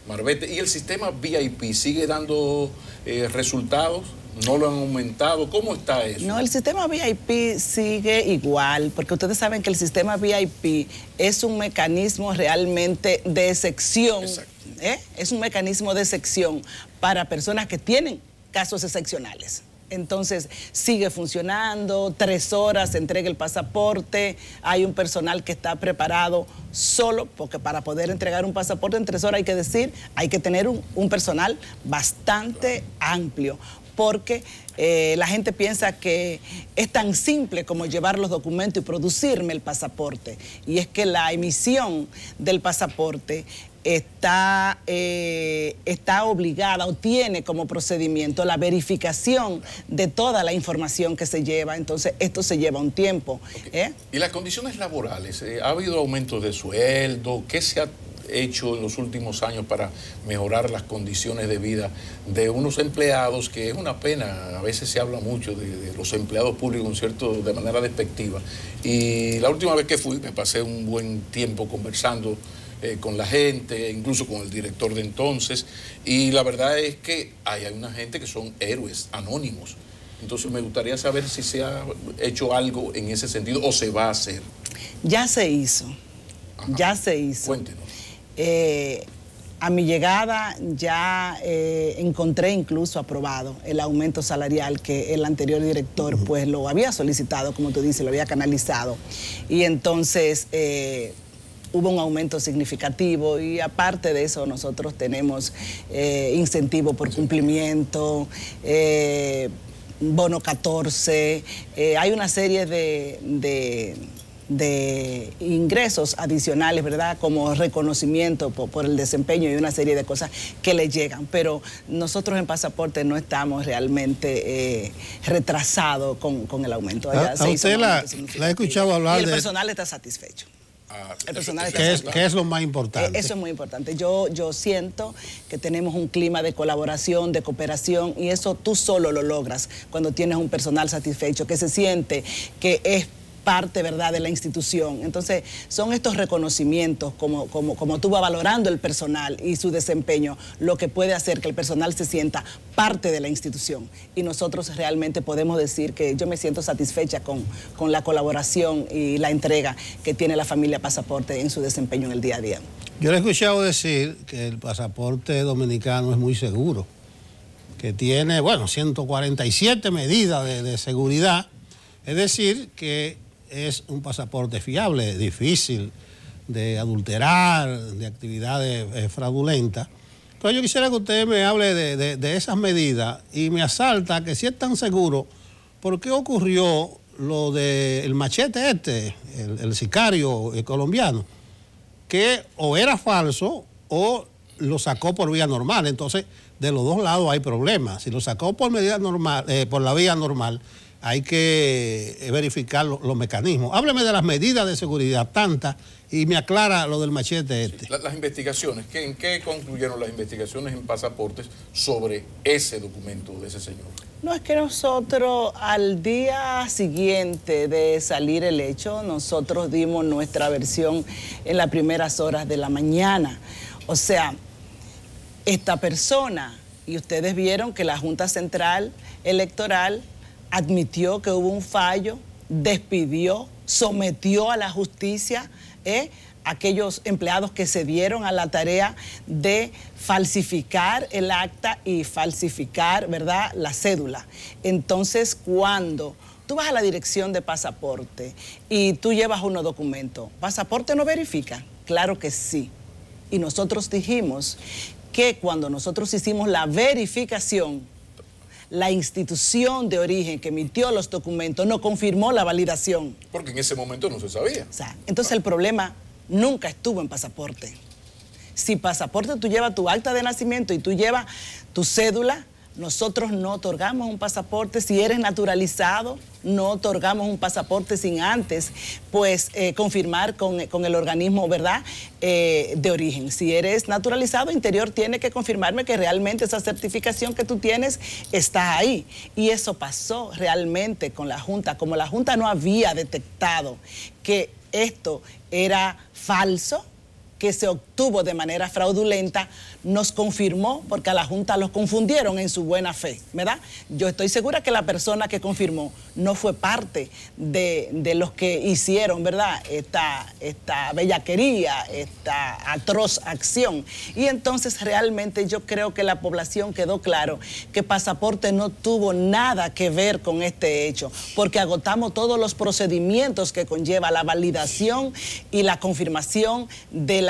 marbete. ¿Y el sistema VIP sigue dando resultados? ¿No lo han aumentado? ¿Cómo está eso? No, el sistema VIP sigue igual, porque ustedes saben que el sistema VIP es un mecanismo realmente de excepción. Es un mecanismo de excepción para personas que tienen casos excepcionales. Entonces sigue funcionando, 3 horas se entrega el pasaporte, hay un personal que está preparado solo, porque para poder entregar un pasaporte en 3 horas hay que tener un personal bastante amplio, porque la gente piensa que es tan simple como llevar los documentos y producirme el pasaporte, y es que la emisión del pasaporte está obligada o tiene como procedimiento la verificación de toda la información que se lleva. Entonces esto se lleva un tiempo. ¿Y las condiciones laborales? ¿Ha habido aumentos de sueldo? ¿Qué se ha hecho en los últimos años para mejorar las condiciones de vida de unos empleados, que es una pena? A veces se habla mucho de los empleados públicos, ¿cierto?, de manera despectiva. Y la última vez que fui, me pasé un buen tiempo conversando con la gente, incluso con el director de entonces, y la verdad es que hay una gente que son héroes anónimos. Entonces me gustaría saber si se ha hecho algo en ese sentido o se va a hacer. Ya se hizo. Ajá. Ya se hizo. Cuéntenos. A mi llegada ya encontré incluso aprobado el aumento salarial que el anterior director pues lo había solicitado, como tú dices, lo había canalizado. Y entonces hubo un aumento significativo, y aparte de eso nosotros tenemos incentivo por cumplimiento, bono 14, hay una serie de ingresos adicionales, ¿verdad?, como reconocimiento por el desempeño, y una serie de cosas que le llegan. Pero nosotros en Pasaporte no estamos realmente retrasados con el aumento. ¿A usted la he escuchado hablar y el personal está satisfecho? ¿Qué es lo más importante? Eso es muy importante. Yo siento que tenemos un clima de colaboración, de cooperación, y eso tú solo lo logras cuando tienes un personal satisfecho, que se siente que es parte, ¿verdad?, de la institución. Entonces, son estos reconocimientos, como tú vas valorando el personal y su desempeño, lo que puede hacer que el personal se sienta parte de la institución. Y nosotros realmente podemos decir que yo me siento satisfecha con la colaboración y la entrega que tiene la familia Pasaporte en su desempeño en el día a día. Yo le he escuchado decir que el pasaporte dominicano es muy seguro, que tiene, 147 medidas de seguridad, es decir, que es un pasaporte fiable, difícil de adulterar, de actividades fraudulentas. Entonces yo quisiera que usted me hable de esas medidas, y me asalta que si es tan seguro, ¿por qué ocurrió lo del machete el sicario colombiano? Que o era falso o lo sacó por vía normal. Entonces, de los dos lados hay problemas. Si lo sacó por la vía normal, hay que verificar los mecanismos. Hábleme de las medidas de seguridad, tantas, y me aclara lo del machete Las investigaciones, ¿en qué concluyeron las investigaciones en Pasaportes sobre ese documento de ese señor? No, es que nosotros al día siguiente de salir el hecho, nosotros dimos nuestra versión en las primeras horas de la mañana. O sea, esta persona, y ustedes vieron que la Junta Central Electoral admitió que hubo un fallo, despidió, sometió a la justicia aquellos empleados que se dieron a la tarea de falsificar el acta y falsificar, ¿verdad?, la cédula. Entonces, cuando tú vas a la dirección de Pasaporte y tú llevas unos documentos, ¿Pasaporte no verifica? Claro que sí. Y nosotros dijimos que cuando nosotros hicimos la verificación, la institución de origen que emitió los documentos no confirmó la validación. Porque en ese momento no se sabía. O sea, entonces el problema nunca estuvo en pasaporte. Si pasaporte tú llevas tu acta de nacimiento y tú llevas tu cédula, nosotros no otorgamos un pasaporte. Si eres naturalizado, no otorgamos un pasaporte sin antes, pues, confirmar con el organismo, ¿verdad?, de origen. Si eres naturalizado, Interior tiene que confirmarme que realmente esa certificación que tú tienes está ahí. Y eso pasó realmente con la Junta. Como la Junta no había detectado que esto era falso, que se obtuvo de manera fraudulenta, nos confirmó, porque a la Junta los confundieron en su buena fe, ¿verdad? Yo estoy segura que la persona que confirmó no fue parte de los que hicieron, ¿verdad?, esta bellaquería, esta atroz acción. Y entonces realmente yo creo que la población quedó claro que Pasaporte no tuvo nada que ver con este hecho, porque agotamos todos los procedimientos que conlleva la validación y la confirmación de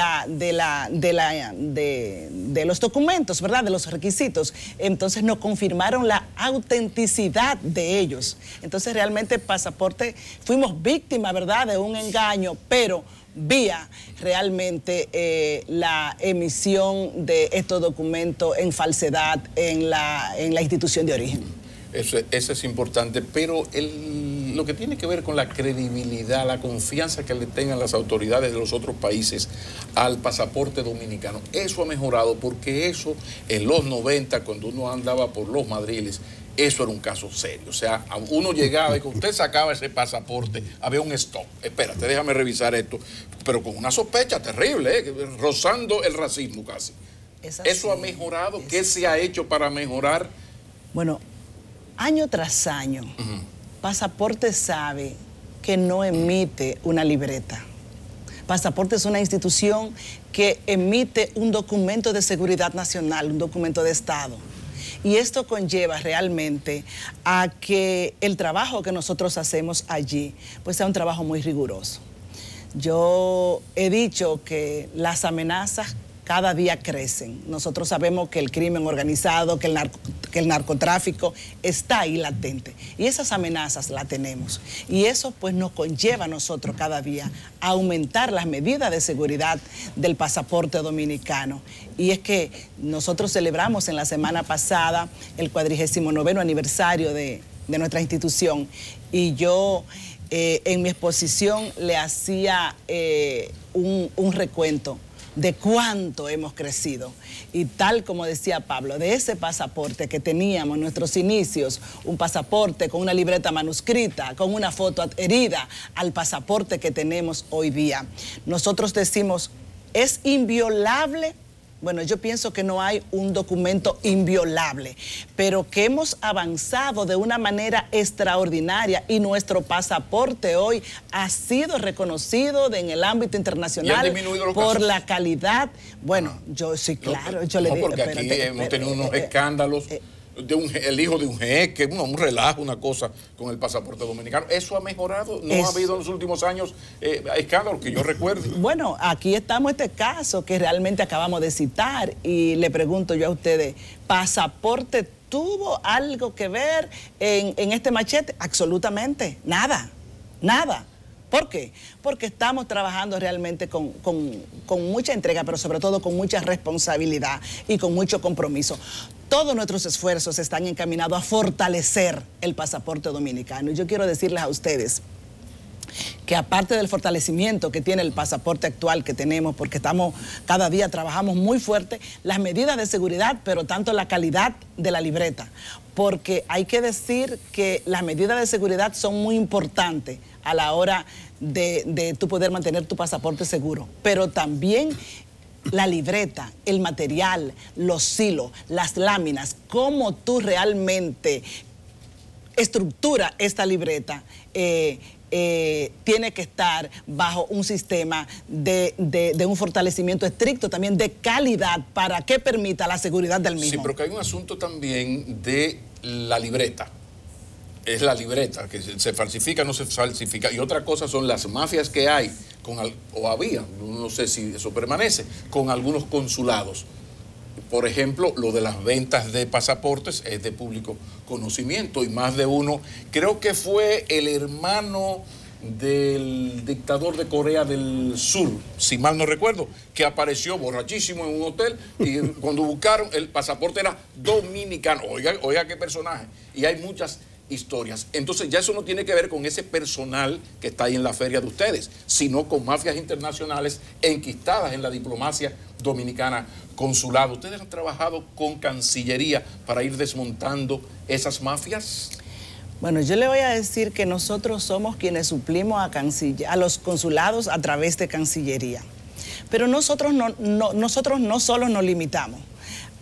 los documentos, ¿verdad?, de los requisitos. Entonces nos confirmaron la autenticidad de ellos. Entonces realmente Pasaporte fuimos víctimas, ¿verdad?, de un engaño, pero vía realmente la emisión de estos documentos en falsedad en la institución de origen. Eso es importante, pero lo que tiene que ver con la credibilidad, la confianza que le tengan las autoridades de los otros países al pasaporte dominicano, eso ha mejorado, porque eso en los 90, cuando uno andaba por los madriles, eso era un caso serio. O sea, uno llegaba y cuando usted sacaba ese pasaporte, había un stop. Espérate, déjame revisar esto. Pero con una sospecha terrible, rozando el racismo casi. Eso ha mejorado. ¿Qué se ha hecho para mejorar? Bueno, año tras año, Pasaporte sabe que no emite una libreta. Pasaporte es una institución que emite un documento de seguridad nacional, un documento de Estado. Y esto conlleva realmente a que el trabajo que nosotros hacemos allí, pues sea un trabajo muy riguroso. Yo he dicho que las amenazas cada día crecen. Nosotros sabemos que el crimen organizado, que el narcotráfico está ahí latente. Y esas amenazas las tenemos. Y eso pues nos conlleva a nosotros cada día a aumentar las medidas de seguridad del pasaporte dominicano. Y es que nosotros celebramos en la semana pasada el 49º aniversario de nuestra institución. Y yo en mi exposición le hacía un recuento de cuánto hemos crecido. Y tal como decía Pablo, de ese pasaporte que teníamos en nuestros inicios, un pasaporte con una libreta manuscrita, con una foto adherida al pasaporte que tenemos hoy día. Nosotros decimos, ¿es inviolable? Bueno, yo pienso que no hay un documento inviolable, pero que hemos avanzado de una manera extraordinaria y nuestro pasaporte hoy ha sido reconocido en el ámbito internacional por la calidad. Bueno, yo sí, claro. Yo le digo, porque aquí hemos tenido unos escándalos. El hijo de un jeque, un relajo, una cosa con el pasaporte dominicano. ¿Eso ha mejorado? ¿No ha habido en los últimos años escándalos que yo recuerde? Bueno, aquí estamos este caso que realmente acabamos de citar y le pregunto yo a ustedes, ¿Pasaporte tuvo algo que ver en este machete? Absolutamente, nada, nada. ¿Por qué? Porque estamos trabajando realmente con mucha entrega, pero sobre todo con mucha responsabilidad y con mucho compromiso. Todos nuestros esfuerzos están encaminados a fortalecer el pasaporte dominicano. Y yo quiero decirles a ustedes que aparte del fortalecimiento que tiene el pasaporte actual que tenemos, porque cada día trabajamos muy fuerte, las medidas de seguridad, pero tanto la calidad de la libreta, porque hay que decir que las medidas de seguridad son muy importantes a la hora de tú poder mantener tu pasaporte seguro, pero también la libreta, el material, los hilos, las láminas, cómo tú realmente estructura esta libreta, tiene que estar bajo un sistema de un fortalecimiento estricto también de calidad para que permita la seguridad del mismo. Sí, pero que hay un asunto también de la libreta. Es la libreta, que se falsifica, no se falsifica. Y otra cosa son las mafias que hay, o había, no sé si eso permanece, con algunos consulados. Por ejemplo, lo de las ventas de pasaportes es de público conocimiento y más de uno, creo que fue el hermano del dictador de Corea del Sur, si mal no recuerdo, que apareció borrachísimo en un hotel y cuando buscaron el pasaporte era dominicano. Oiga qué personaje. Y hay muchas historias. Entonces ya eso no tiene que ver con ese personal que está ahí en la feria de ustedes, sino con mafias internacionales enquistadas en la diplomacia dominicana consulado. ¿Ustedes han trabajado con Cancillería para ir desmontando esas mafias? Bueno, yo le voy a decir que nosotros somos quienes suplimos a los consulados a través de Cancillería. Pero nosotros no solo nos limitamos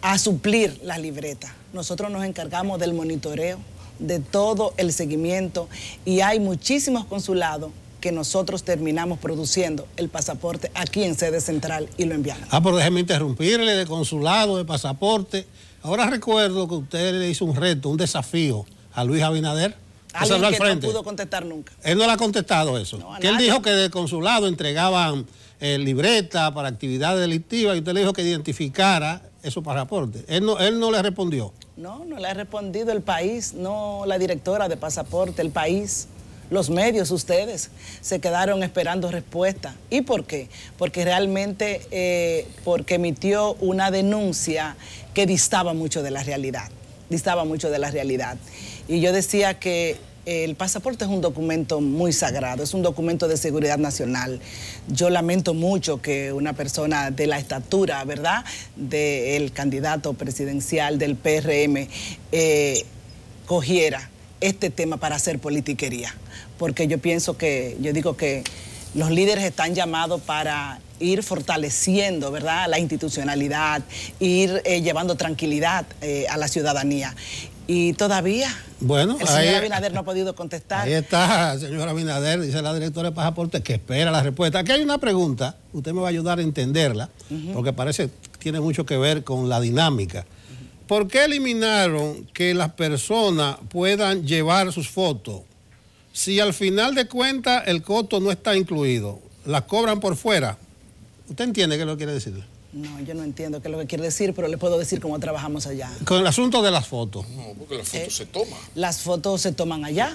a suplir las libretas, nosotros nos encargamos del monitoreo, de todo el seguimiento, y hay muchísimos consulados que nosotros terminamos produciendo el pasaporte aquí en sede central y lo enviamos. Pero déjeme interrumpirle, de consulado, de pasaporte. Ahora recuerdo que usted le hizo un reto, un desafío a Luis Abinader. Alguien que no pudo contestar nunca. Él no le ha contestado eso. No, que él dijo que del consulado entregaban libreta para actividades delictivas y usted le dijo que identificara esos pasaportes. Él no le respondió. No le ha respondido el país, no la directora de pasaporte, el país. Los medios, ustedes, se quedaron esperando respuesta. ¿Y por qué? Porque realmente, porque emitió una denuncia que distaba mucho de la realidad. Y yo decía que el pasaporte es un documento muy sagrado, es un documento de seguridad nacional. Yo lamento mucho que una persona de la estatura, ¿verdad?, del candidato presidencial del PRM cogiera este tema para hacer politiquería. Porque yo digo que los líderes están llamados para ir fortaleciendo, ¿verdad?, la institucionalidad, ir llevando tranquilidad a la ciudadanía. Y todavía el señor Abinader no ha podido contestar. Ahí está, señor Abinader, dice la directora de pasaporte que espera la respuesta. Aquí hay una pregunta, usted me va a ayudar a entenderla, porque parece que tiene mucho que ver con la dinámica. ¿Por qué eliminaron que las personas puedan llevar sus fotos? Si al final de cuentas el costo no está incluido, las cobran por fuera. ¿Usted entiende qué es lo que quiere decir? No, yo no entiendo qué es lo que quiere decir, pero le puedo decir cómo trabajamos allá. Con el asunto de las fotos. No, porque las fotos se toman. Las fotos se toman allá.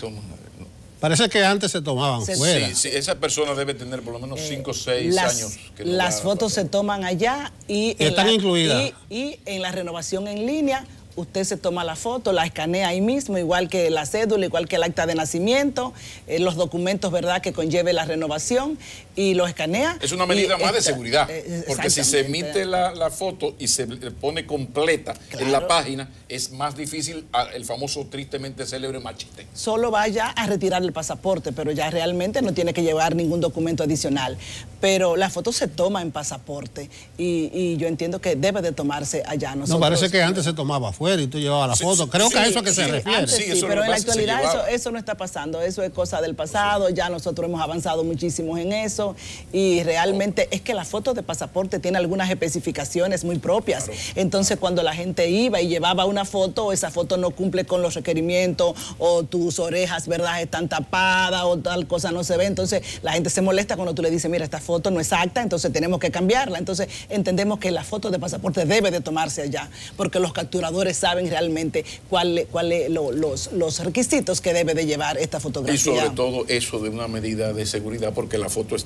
Parece que antes se tomaban fuera. Sí, esa persona debe tener por lo menos 5 o 6 años. Que no las fotos se toman allá y están incluidas. Y en la renovación en línea, usted se toma la foto, la escanea ahí mismo, igual que la cédula, igual que el acta de nacimiento, los documentos, ¿verdad?, que conlleve la renovación, y lo escanea. Es una medida más de seguridad, porque si se emite la foto y se pone completa en la página, es más difícil el famoso tristemente célebre machete. Solo vaya a retirar el pasaporte, pero ya realmente no tiene que llevar ningún documento adicional. Pero la foto se toma en pasaporte y yo entiendo que debe de tomarse allá. No, parece que antes se tomaba afuera y tú llevabas la foto. Creo que a eso que se refiere. Antes pero en la actualidad eso no está pasando. Eso es cosa del pasado. Ya nosotros hemos avanzado muchísimo en eso y realmente es que la foto de pasaporte tiene algunas especificaciones muy propias. Claro. Entonces cuando la gente iba y llevaba una foto, esa foto no cumple con los requerimientos o tus orejas, ¿verdad?, están tapadas o tal cosa no se ve. Entonces la gente se molesta cuando tú le dices, mira, esta foto no es exacta, entonces tenemos que cambiarla. Entonces entendemos que la foto de pasaporte debe de tomarse allá porque los capturadores saben realmente cuáles los requisitos que debe de llevar esta fotografía. Y sobre todo eso de una medida de seguridad, porque la foto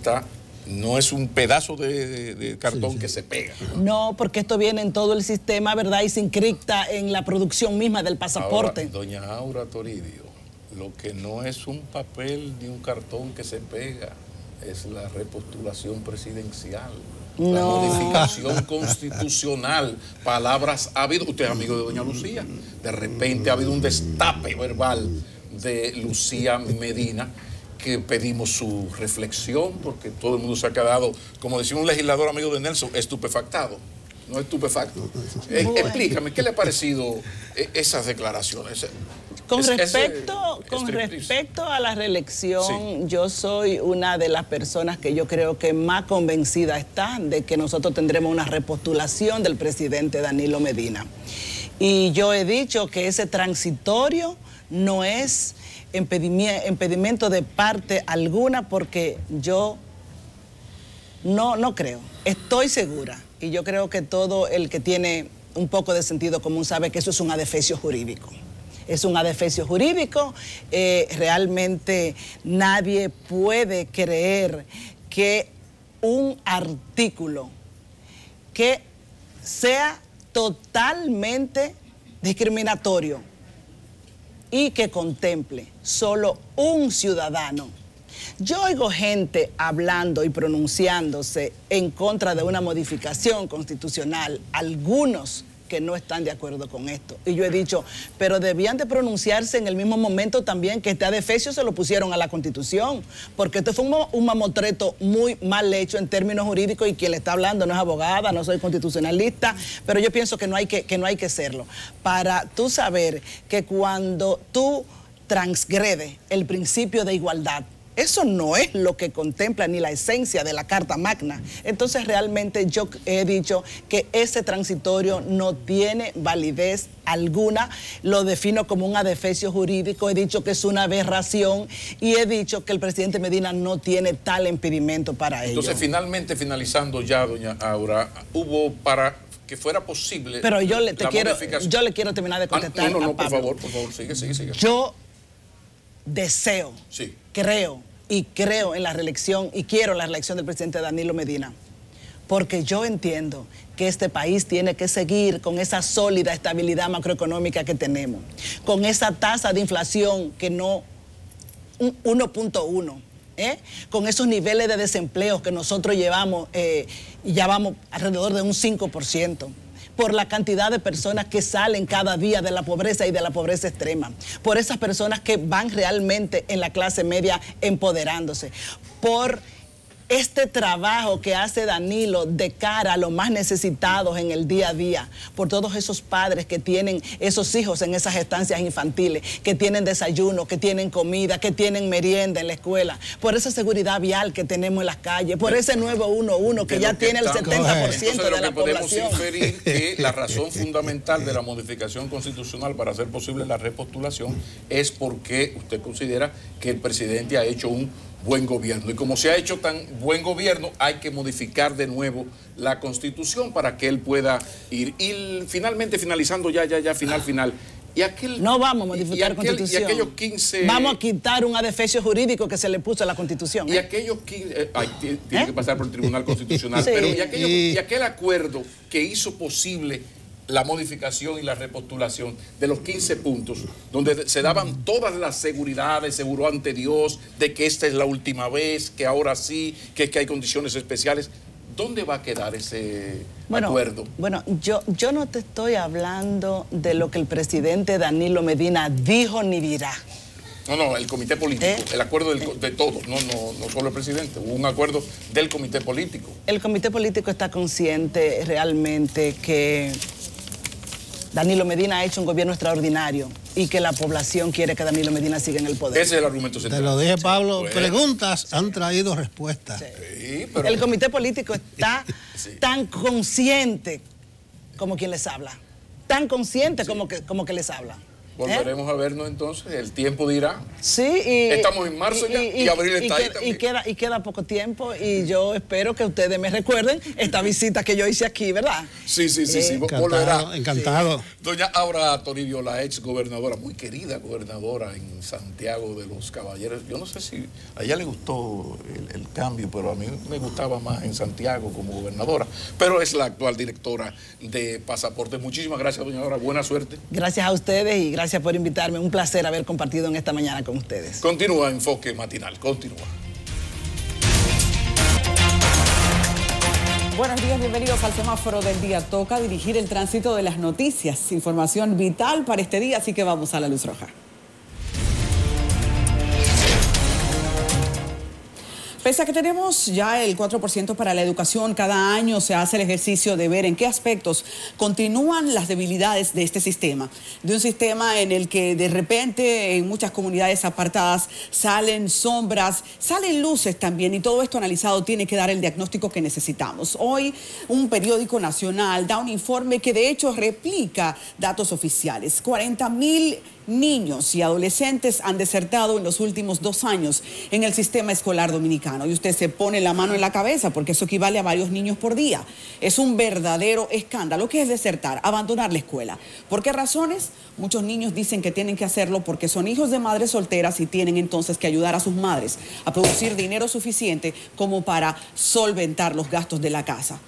no es un pedazo de cartón que se pega. No, porque esto viene en todo el sistema, ¿verdad?, y se encripta en la producción misma del pasaporte. Ahora, doña Aura Toribio, lo que no es un papel ni un cartón que se pega es la repostulación presidencial. La modificación constitucional. Palabras ha habido. Usted es amigo de doña Lucía. De repente ha habido un destape verbal de Lucía Medina que pedimos su reflexión porque todo el mundo se ha quedado, como decía un legislador amigo de Nelson, estupefactado. No estupefacto. Explícame, ¿qué le ha parecido esas declaraciones? Con respecto a la reelección, sí, yo soy una de las personas que yo creo que más convencida está de que nosotros tendremos una repostulación del presidente Danilo Medina. Y yo he dicho que ese transitorio no es impedimento de parte alguna porque yo no creo. Estoy segura y yo creo que todo el que tiene un poco de sentido común sabe que eso es un adefesio jurídico. Es un adefesio jurídico, realmente nadie puede creer que un artículo que sea totalmente discriminatorio y que contemple solo un ciudadano. Yo oigo gente hablando y pronunciándose en contra de una modificación constitucional, algunos que no están de acuerdo con esto. Y yo he dicho, pero debían de pronunciarse en el mismo momento también que este adefesio se lo pusieron a la Constitución, porque esto fue un mamotreto muy mal hecho en términos jurídicos, y quien le está hablando no es abogada, no soy constitucionalista, pero yo pienso que no hay que serlo. Para tú saber que cuando tú transgredes el principio de igualdad, eso no es lo que contempla ni la esencia de la Carta Magna. Entonces realmente yo he dicho que ese transitorio no tiene validez alguna, lo defino como un adefesio jurídico, he dicho que es una aberración y he dicho que el presidente Medina no tiene tal impedimento para ello. Entonces finalmente, finalizando ya, doña Aura, hubo para que fuera posible. Pero yo le quiero terminar de contestar. No, por favor, sigue. Yo deseo, sí, creo en la reelección y quiero la reelección del presidente Danilo Medina, porque yo entiendo que este país tiene que seguir con esa sólida estabilidad macroeconómica que tenemos, con esa tasa de inflación que no, 1.1, con esos niveles de desempleo que nosotros llevamos, ya vamos alrededor de un 5%. Por la cantidad de personas que salen cada día de la pobreza y de la pobreza extrema, por esas personas que van realmente en la clase media empoderándose, por este trabajo que hace Danilo de cara a los más necesitados en el día a día, por todos esos padres que tienen esos hijos en esas estancias infantiles, que tienen desayuno, que tienen comida, que tienen merienda en la escuela, por esa seguridad vial que tenemos en las calles, por ese nuevo 1-1 que ya tiene el 70% de la población. Podemos inferir que la razón fundamental de la modificación constitucional para hacer posible la repostulación es porque usted considera que el presidente ha hecho un buen gobierno. Y como se ha hecho tan buen gobierno, hay que modificar de nuevo la Constitución para que él pueda ir. Y finalmente, finalizando final. No vamos a modificar la Constitución. Y aquellos 15... Vamos a quitar un adefesio jurídico que se le puso a la Constitución. Y aquellos 15... tiene que pasar por el Tribunal Constitucional. Sí. Pero y aquel acuerdo que hizo posible la modificación y la repostulación de los 15 puntos, donde se daban todas las seguridades, seguro ante Dios, de que esta es la última vez, que ahora sí, que hay condiciones especiales. ¿Dónde va a quedar ese acuerdo? Bueno, yo no te estoy hablando de lo que el presidente Danilo Medina dijo ni dirá. No, el comité político, el acuerdo de todos, no solo el presidente, hubo un acuerdo del comité político. El comité político está consciente realmente que Danilo Medina ha hecho un gobierno extraordinario y que la población quiere que Danilo Medina siga en el poder. Ese es el argumento central. Te lo dije, Pablo, bueno. Preguntas han traído respuestas. Sí, pero... El comité político está tan consciente como quien les habla, tan consciente como que les habla. Volveremos a vernos entonces, el tiempo dirá. Sí, estamos en marzo ya y abril está ahí también. Y queda poco tiempo y yo espero que ustedes me recuerden esta visita que yo hice aquí, ¿verdad? Sí, volverá. Encantado. Sí. Doña Aura Toribio, la ex gobernadora, muy querida gobernadora en Santiago de los Caballeros. Yo no sé si a ella le gustó el cambio, pero a mí me gustaba más en Santiago como gobernadora. Pero es la actual directora de Pasaportes. Muchísimas gracias, doña Aura. Buena suerte. Gracias a ustedes y gracias por invitarme. Un placer haber compartido en esta mañana con ustedes. Continúa Enfoque Matinal. Continúa. Buenos días, bienvenidos al semáforo del día. Toca dirigir el tránsito de las noticias. Información vital para este día, así que vamos a la luz roja. Pese a que tenemos ya el 4% para la educación, cada año se hace el ejercicio de ver en qué aspectos continúan las debilidades de este sistema. De un sistema en el que de repente en muchas comunidades apartadas salen sombras, salen luces también, y todo esto analizado tiene que dar el diagnóstico que necesitamos. Hoy un periódico nacional da un informe que de hecho replica datos oficiales. 40.000 niños y adolescentes han desertado en los últimos 2 años en el sistema escolar dominicano. Y usted se pone la mano en la cabeza porque eso equivale a varios niños por día. Es un verdadero escándalo. ¿Qué es desertar? Abandonar la escuela. ¿Por qué razones? Muchos niños dicen que tienen que hacerlo porque son hijos de madres solteras y tienen entonces que ayudar a sus madres a producir dinero suficiente como para solventar los gastos de la casa.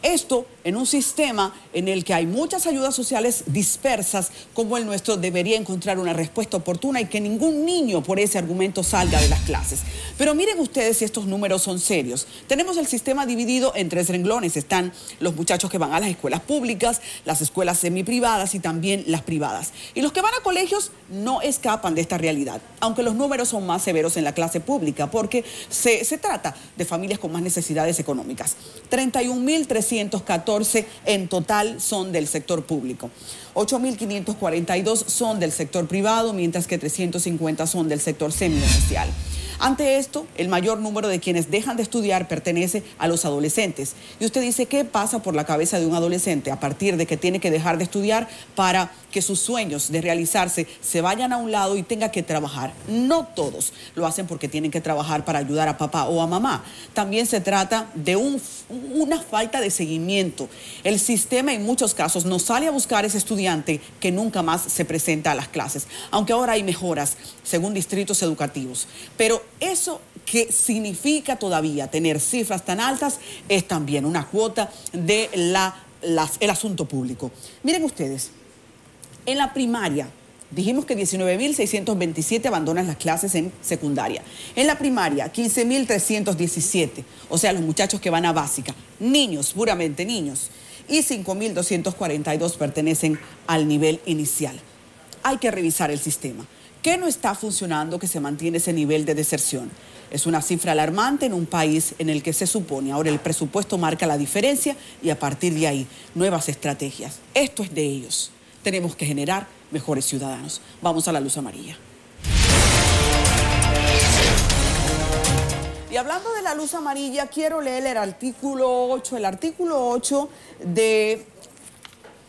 Esto en un sistema en el que hay muchas ayudas sociales dispersas como el nuestro debería encontrar una respuesta oportuna y que ningún niño por ese argumento salga de las clases. Pero miren ustedes si estos números son serios. Tenemos el sistema dividido en 3 renglones. Están los muchachos que van a las escuelas públicas, las escuelas semiprivadas y también las privadas. Y los que van a colegios no escapan de esta realidad, aunque los números son más severos en la clase pública porque se trata de familias con más necesidades económicas. 31.314 en total son del sector público. 8.542 son del sector privado, mientras que 350 son del sector semioficial. Ante esto, el mayor número de quienes dejan de estudiar pertenece a los adolescentes. Y usted dice, ¿qué pasa por la cabeza de un adolescente a partir de que tiene que dejar de estudiar para que sus sueños de realizarse se vayan a un lado y tenga que trabajar? No todos lo hacen porque tienen que trabajar para ayudar a papá o a mamá. También se trata de una falta de seguimiento. El sistema en muchos casos no sale a buscar a ese estudiante que nunca más se presenta a las clases, aunque ahora hay mejoras según distritos educativos. Pero eso que significa todavía tener cifras tan altas es también una cuota de el asunto público. Miren ustedes, en la primaria dijimos que 19.627 abandonan las clases en secundaria. En la primaria, 15.317, o sea, los muchachos que van a básica, niños, puramente niños, y 5.242 pertenecen al nivel inicial. Hay que revisar el sistema. ¿Qué no está funcionando que se mantiene ese nivel de deserción? Es una cifra alarmante en un país en el que se supone ahora el presupuesto marca la diferencia y a partir de ahí nuevas estrategias. Esto es de ellos. Tenemos que generar mejores ciudadanos. Vamos a la luz amarilla. Y hablando de la luz amarilla, quiero leer el artículo 8 de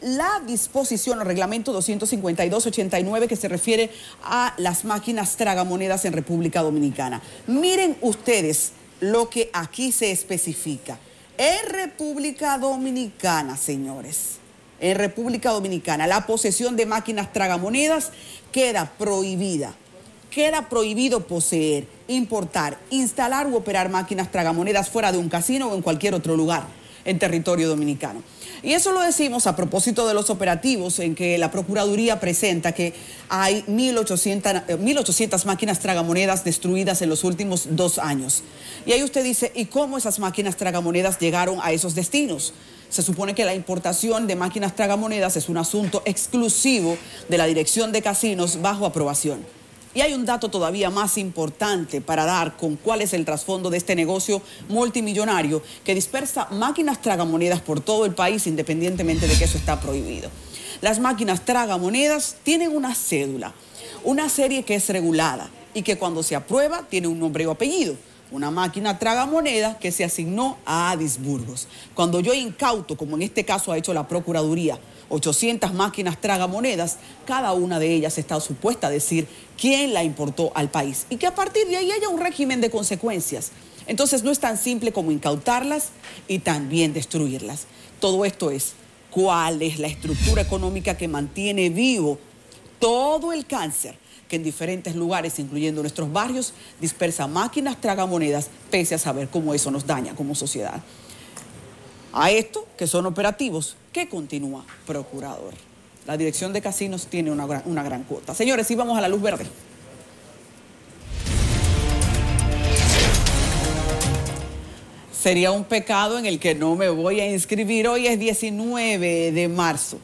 la disposición o reglamento 252/89 que se refiere a las máquinas tragamonedas en República Dominicana. Miren ustedes lo que aquí se especifica. En República Dominicana, señores, en República Dominicana, la posesión de máquinas tragamonedas queda prohibida. Queda prohibido poseer, importar, instalar u operar máquinas tragamonedas fuera de un casino o en cualquier otro lugar en territorio dominicano. Y eso lo decimos a propósito de los operativos en que la Procuraduría presenta que hay 1.800 máquinas tragamonedas destruidas en los últimos 2 años. Y ahí usted dice, ¿y cómo esas máquinas tragamonedas llegaron a esos destinos? Se supone que la importación de máquinas tragamonedas es un asunto exclusivo de la Dirección de Casinos bajo aprobación. Y hay un dato todavía más importante para dar con cuál es el trasfondo de este negocio multimillonario que dispersa máquinas tragamonedas por todo el país independientemente de que eso está prohibido. Las máquinas tragamonedas tienen una cédula, una serie que es regulada y que cuando se aprueba tiene un nombre o apellido. Una máquina tragamonedas que se asignó a Adis Burgos. Cuando yo incauto, como en este caso ha hecho la Procuraduría, 800 máquinas tragamonedas, cada una de ellas está supuesta a decir quién la importó al país y que a partir de ahí haya un régimen de consecuencias. Entonces no es tan simple como incautarlas y también destruirlas. Todo esto es cuál es la estructura económica que mantiene vivo todo el cáncer que en diferentes lugares, incluyendo nuestros barrios, dispersa máquinas tragamonedas, pese a saber cómo eso nos daña como sociedad. A esto, que son operativos, ¿qué continúa, procurador? La Dirección de Casinos tiene una gran cuota. Señores, sí, vamos a la luz verde. Sería un pecado en el que no me voy a inscribir. Hoy es 19 de marzo.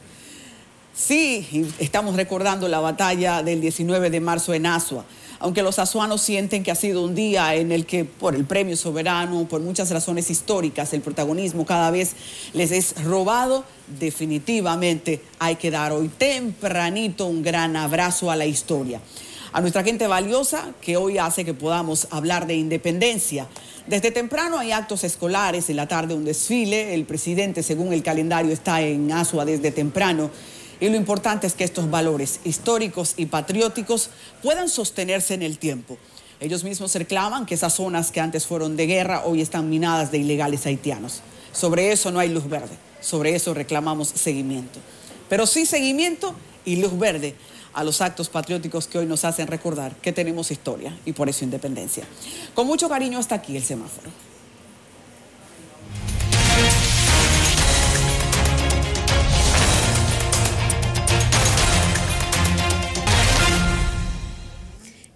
Sí, estamos recordando la batalla del 19 de marzo en Asua, aunque los azuanos sienten que ha sido un día en el que por el premio soberano, por muchas razones históricas, el protagonismo cada vez les es robado. Definitivamente hay que dar hoy tempranito un gran abrazo a la historia, a nuestra gente valiosa que hoy hace que podamos hablar de independencia. Desde temprano hay actos escolares, en la tarde un desfile, el presidente según el calendario está en Asua desde temprano. Y lo importante es que estos valores históricos y patrióticos puedan sostenerse en el tiempo. Ellos mismos reclaman que esas zonas que antes fueron de guerra hoy están minadas de ilegales haitianos. Sobre eso no hay luz verde, sobre eso reclamamos seguimiento. Pero sí seguimiento y luz verde a los actos patrióticos que hoy nos hacen recordar que tenemos historia y por eso independencia. Con mucho cariño hasta aquí el semáforo.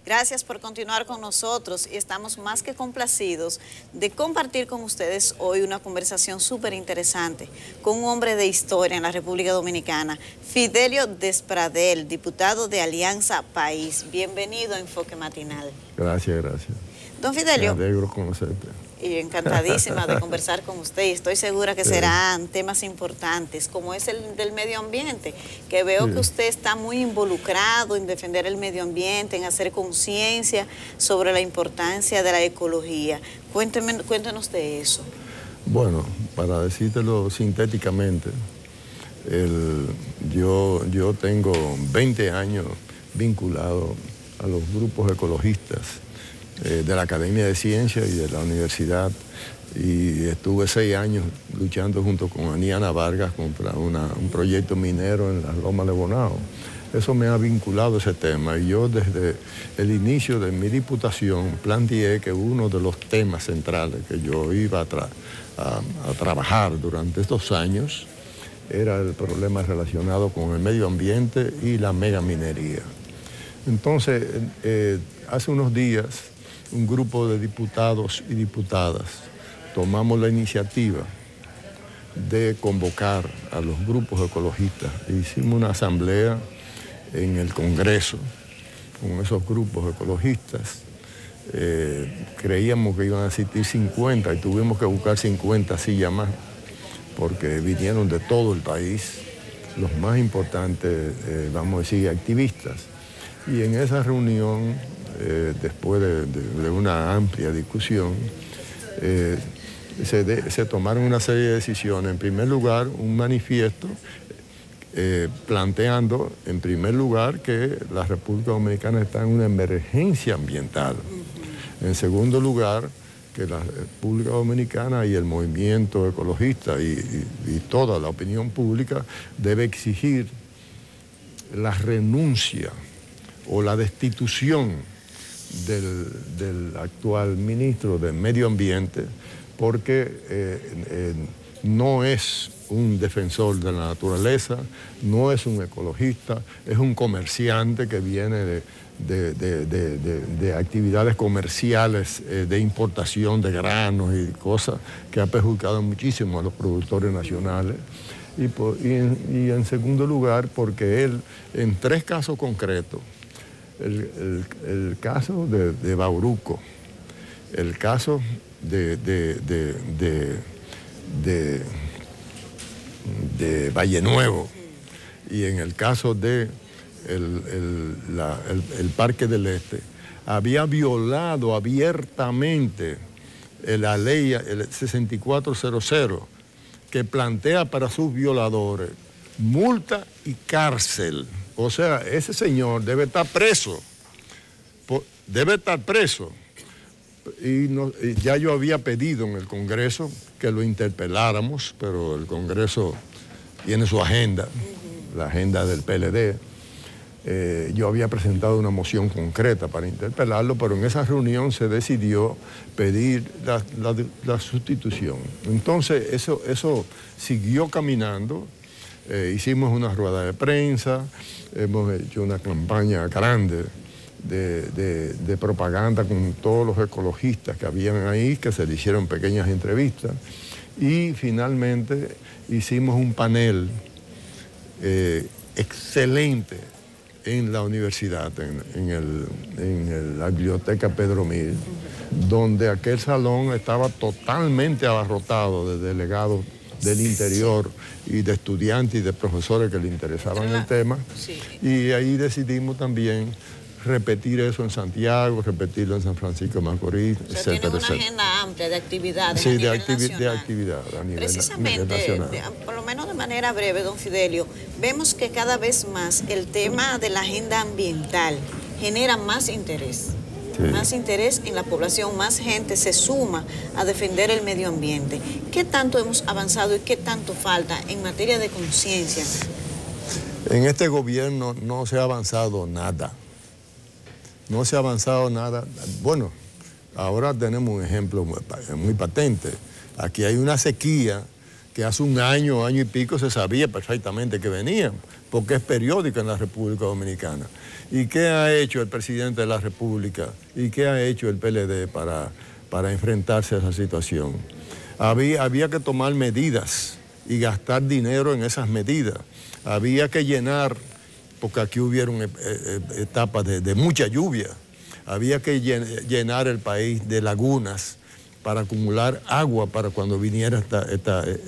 Gracias por continuar con nosotros y estamos más que complacidos de compartir con ustedes hoy una conversación súper interesante con un hombre de historia en la República Dominicana, Fidelio Despradel, diputado de Alianza País. Bienvenido a Enfoque Matinal. Gracias, gracias. Don Fidelio. Me alegro conocerte. Y encantadísima de conversar con usted y estoy segura que serán temas importantes como es el del medio ambiente, que veo que usted está muy involucrado en defender el medio ambiente, en hacer conciencia sobre la importancia de la ecología. Cuéntenos de eso. Bueno, para decírtelo sintéticamente, yo tengo 20 años vinculado a los grupos ecologistas de la Academia de Ciencias y de la Universidad, y estuve 6 años luchando junto con Aniana Vargas contra un proyecto minero en las Lomas de Bonao. Eso me ha vinculado a ese tema, y yo desde el inicio de mi diputación planteé que uno de los temas centrales que yo iba a trabajar durante estos años era el problema relacionado con el medio ambiente y la megaminería. Entonces, hace unos días, un grupo de diputados y diputadas tomamos la iniciativa de convocar a los grupos ecologistas. Hicimos una asamblea en el Congreso con esos grupos ecologistas. Creíamos que iban a asistir 50 y tuvimos que buscar 50 sillas más, porque vinieron de todo el país los más importantes, vamos a decir, activistas. Y en esa reunión, después de una amplia discusión, se tomaron una serie de decisiones. En primer lugar, un manifiesto planteando, en primer lugar, que la República Dominicana está en una emergencia ambiental. En segundo lugar, que la República Dominicana y el movimiento ecologista y toda la opinión pública debe exigir la renuncia o la destitución del actual ministro de Medio Ambiente, porque no es un defensor de la naturaleza, no es un ecologista, es un comerciante que viene de actividades comerciales, de importación de granos y cosas que ha perjudicado muchísimo a los productores nacionales. Y en segundo lugar, porque él, en 3 casos concretos, el caso de Bauruco, el caso de Valle Nuevo y en el caso de el Parque del Este, había violado abiertamente la ley, el 6400, que plantea para sus violadores multa y cárcel. O sea, ese señor debe estar preso, Y ya yo había pedido en el Congreso que lo interpeláramos, pero el Congreso tiene su agenda, la agenda del PLD. Yo había presentado una moción concreta para interpelarlo, pero en esa reunión se decidió pedir la sustitución. Entonces, eso siguió caminando. Hicimos una rueda de prensa, hemos hecho una campaña grande de propaganda con todos los ecologistas que habían ahí, que se le hicieron pequeñas entrevistas, y finalmente hicimos un panel excelente en la universidad, en la biblioteca Pedro Mil, donde aquel salón estaba totalmente abarrotado de delegados del interior y de estudiantes y de profesores que le interesaban el tema. Sí. Y ahí decidimos también repetir eso en Santiago, repetirlo en San Francisco de Macorís, o sea, etcétera, tienen una etcétera. agenda amplia de actividades Sí, a de nivel actividad a nivel Precisamente, nacional. por lo menos de manera breve, don Fidelio, vemos que cada vez más el tema de la agenda ambiental genera más interés. Sí. Más interés en la población, más gente se suma a defender el medio ambiente. ¿Qué tanto hemos avanzado y qué tanto falta en materia de conciencia? En este gobierno no se ha avanzado nada. No se ha avanzado nada. Bueno, ahora tenemos un ejemplo muy patente. Aquí hay una sequía que hace un año y pico se sabía perfectamente que venía, porque es periódica en la República Dominicana. ¿Y qué ha hecho el presidente de la República? ¿Y qué ha hecho el PLD para enfrentarse a esa situación? Había que tomar medidas y gastar dinero en esas medidas. Había que llenar, porque aquí hubieron etapas de mucha lluvia, había que llenar el país de lagunas para acumular agua para cuando viniera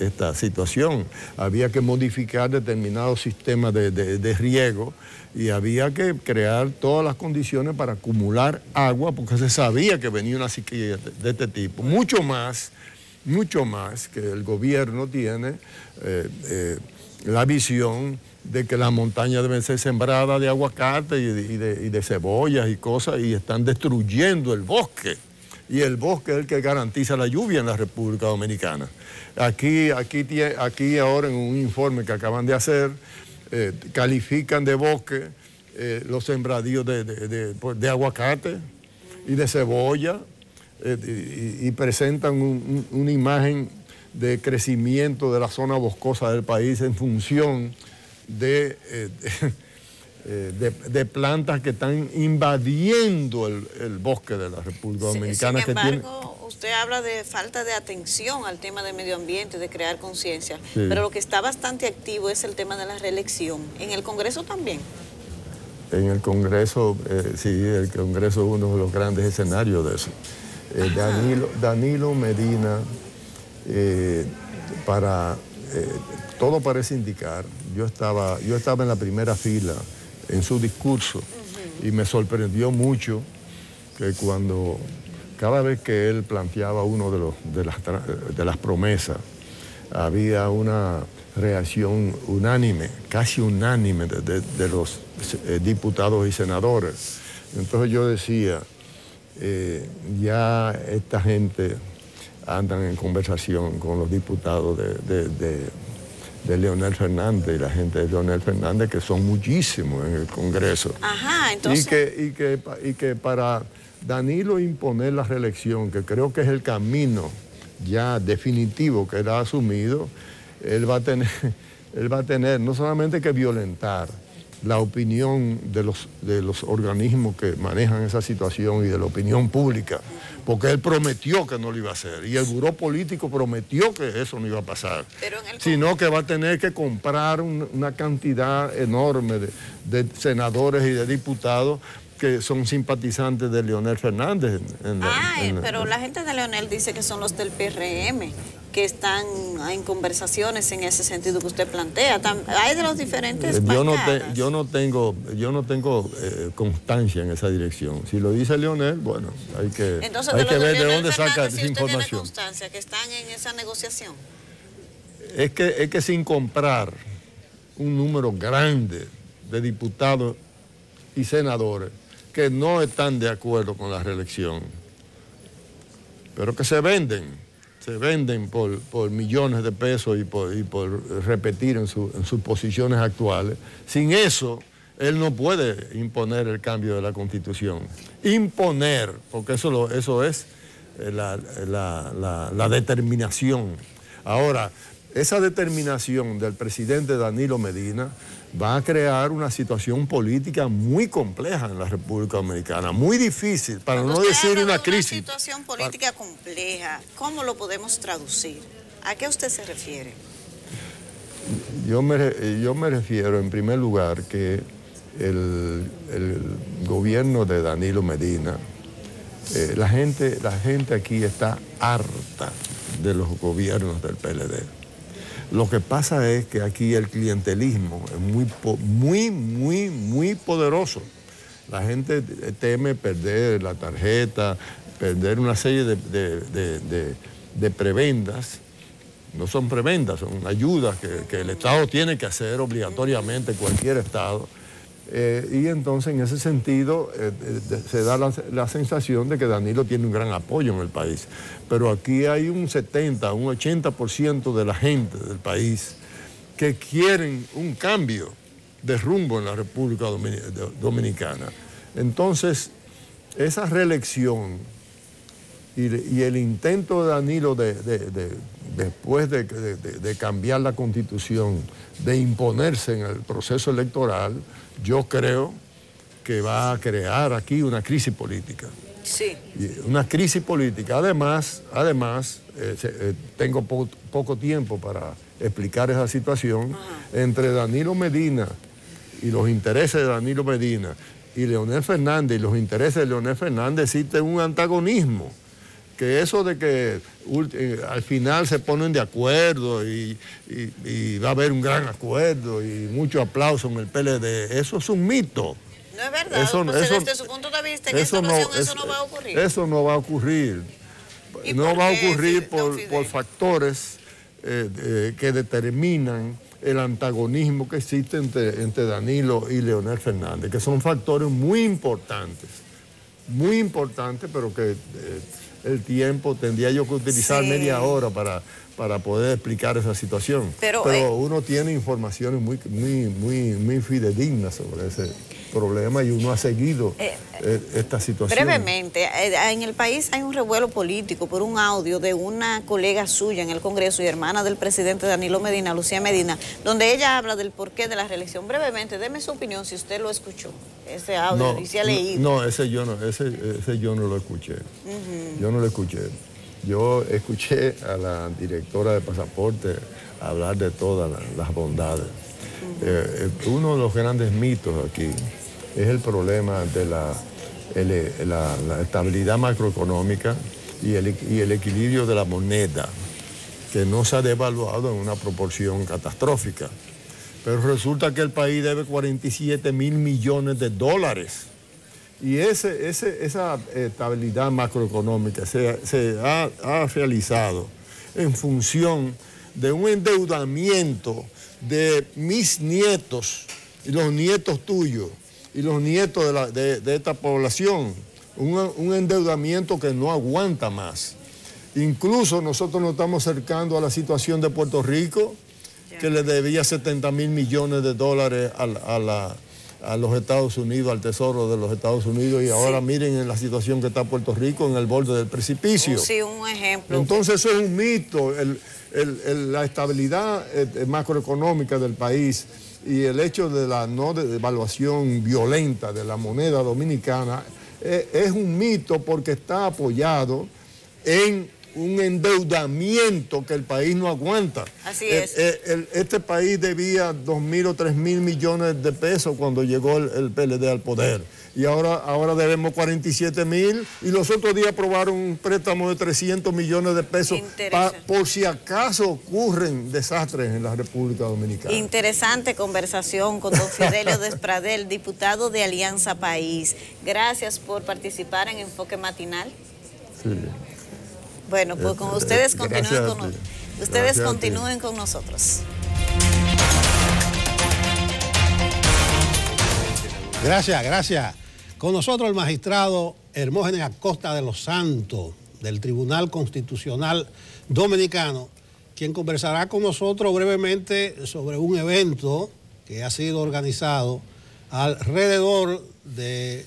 esta situación. Había que modificar determinados sistemas de riego y había que crear todas las condiciones para acumular agua porque se sabía que venía una sequía de este tipo. Mucho más que el gobierno tiene la visión de que las montañas deben ser sembradas de aguacate y de cebollas y cosas y están destruyendo el bosque. Y el bosque es el que garantiza la lluvia en la República Dominicana. Aquí ahora en un informe que acaban de hacer, califican de bosque los sembradíos de aguacate y de cebolla y presentan una imagen de crecimiento de la zona boscosa del país en función de plantas que están invadiendo el bosque de la República Dominicana. Sin embargo, usted habla de falta de atención al tema del medio ambiente, de crear conciencia, sí. Pero lo que está bastante activo es el tema de la reelección. ¿En el Congreso también? En el Congreso, sí, el Congreso es uno de los grandes escenarios de eso. Danilo Medina, todo parece indicar, yo estaba en la primera fila en su discurso y me sorprendió mucho que cada vez que él planteaba uno de las promesas, había una reacción unánime, casi unánime de los diputados y senadores. Entonces yo decía, ya esta gente andan en conversación con los diputados de Leonel Fernández y la gente de Leonel Fernández, que son muchísimos en el Congreso. Ajá, entonces... Y que para Danilo imponer la reelección, que creo que es el camino ya definitivo que él ha asumido, él va a tener no solamente que violentar la opinión de los organismos que manejan esa situación y de la opinión pública, porque él prometió que no lo iba a hacer y el buró político prometió que eso no iba a pasar, sino que va a tener que comprar una cantidad enorme de senadores y de diputados que son simpatizantes de Leonel Fernández. Pero la gente de Leonel dice que son los del PRM, que están en conversaciones en ese sentido que usted plantea. Hay de los diferentes bancadas. Yo no tengo constancia en esa dirección. Si lo dice Leonel, bueno, hay que ver de dónde saca esa información. ¿Tiene constancia que están en esa negociación? Es que sin comprar un número grande de diputados y senadores que no están de acuerdo con la reelección, pero que se venden por millones de pesos y por repetir en sus posiciones actuales. Sin eso, él no puede imponer el cambio de la Constitución. Imponer, porque eso es la determinación. Ahora, esa determinación del presidente Danilo Medina va a crear una situación política muy compleja en la República Dominicana, muy difícil, para no decir una crisis. Una situación política compleja, ¿cómo lo podemos traducir? ¿A qué usted se refiere? Yo me refiero, en primer lugar, que el gobierno de Danilo Medina, la gente aquí está harta de los gobiernos del PLD. Lo que pasa es que aquí el clientelismo es muy poderoso. La gente teme perder la tarjeta, perder una serie de prebendas. No son prebendas, son ayudas que el Estado tiene que hacer obligatoriamente, cualquier Estado. Y entonces, en ese sentido, se da la sensación de que Danilo tiene un gran apoyo en el país. Pero aquí hay un 70, un 80% de la gente del país que quieren un cambio de rumbo en la República Dominicana. Entonces, esa reelección y el intento de Danilo después de cambiar la Constitución, de imponerse en el proceso electoral, yo creo que va a crear aquí una crisis política. Sí. Una crisis política. Además, tengo poco tiempo para explicar esa situación. Entre Danilo Medina y los intereses de Danilo Medina y Leonel Fernández y los intereses de Leonel Fernández existe un antagonismo. Que eso de que al final se ponen de acuerdo y va a haber un gran acuerdo y mucho aplauso en el PLD, eso es un mito. No es verdad, desde su punto de vista, en esta ocasión eso no va a ocurrir. Eso no va a ocurrir. No va a ocurrir por factores que determinan el antagonismo que existe entre Danilo y Leonel Fernández, que son factores muy importantes, pero que el tiempo tendría yo que utilizar media hora para poder explicar esa situación. Pero uno tiene informaciones muy fidedignas sobre ese problema y uno ha seguido esta situación. Brevemente, en el país hay un revuelo político por un audio de una colega suya en el Congreso y hermana del presidente Danilo Medina, Lucía Medina, donde ella habla del porqué de la reelección. Brevemente, deme su opinión si usted lo escuchó, ese audio, y si ha leído. No, ese yo no lo escuché. Yo no lo escuché. Yo escuché a la directora de Pasaporte hablar de todas las bondades. Uno de los grandes mitos aquí es el problema de la estabilidad macroeconómica y el equilibrio de la moneda, que no se ha devaluado en una proporción catastrófica. Pero resulta que el país debe 47 mil millones de dólares. Y esa estabilidad macroeconómica se ha realizado en función de un endeudamiento de mis nietos y los nietos tuyos y los nietos de esta población, un endeudamiento que no aguanta más. Incluso nosotros nos estamos acercando a la situación de Puerto Rico, que le debía 70 mil millones de dólares a los Estados Unidos, al Tesoro de los Estados Unidos, y ahora miren en la situación que está Puerto Rico, en el borde del precipicio. Sí, un ejemplo. Entonces eso es un mito, la estabilidad macroeconómica del país y el hecho de la no devaluación violenta de la moneda dominicana es un mito porque está apoyado en un endeudamiento que el país no aguanta. Así es. Este país debía 2.000 o 3.000 millones de pesos cuando llegó el PLD al poder. Y ahora debemos 47.000 y los otros días aprobaron un préstamo de 300 millones de pesos por si acaso ocurren desastres en la República Dominicana. Interesante conversación con don Fidelio Despradel, diputado de Alianza País. Gracias por participar en Enfoque Matinal. Sí. Bueno, pues con ustedes continúen con nosotros. Gracias. Con nosotros el magistrado Hermógenes Acosta de los Santos, del Tribunal Constitucional Dominicano, quien conversará con nosotros brevemente sobre un evento que ha sido organizado alrededor de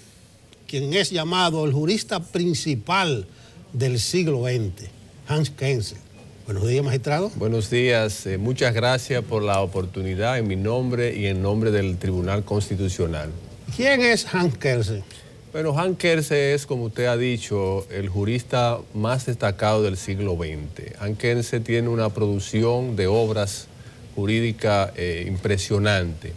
quien es llamado el jurista principal del siglo XX, Hans Kelsen. Buenos días, magistrado. Buenos días, muchas gracias por la oportunidad en mi nombre y en nombre del Tribunal Constitucional. ¿Quién es Hans Kelsen? Bueno, Hans Kelsen es, como usted ha dicho, el jurista más destacado del siglo XX. Hans Kelsen tiene una producción de obras jurídicas impresionante,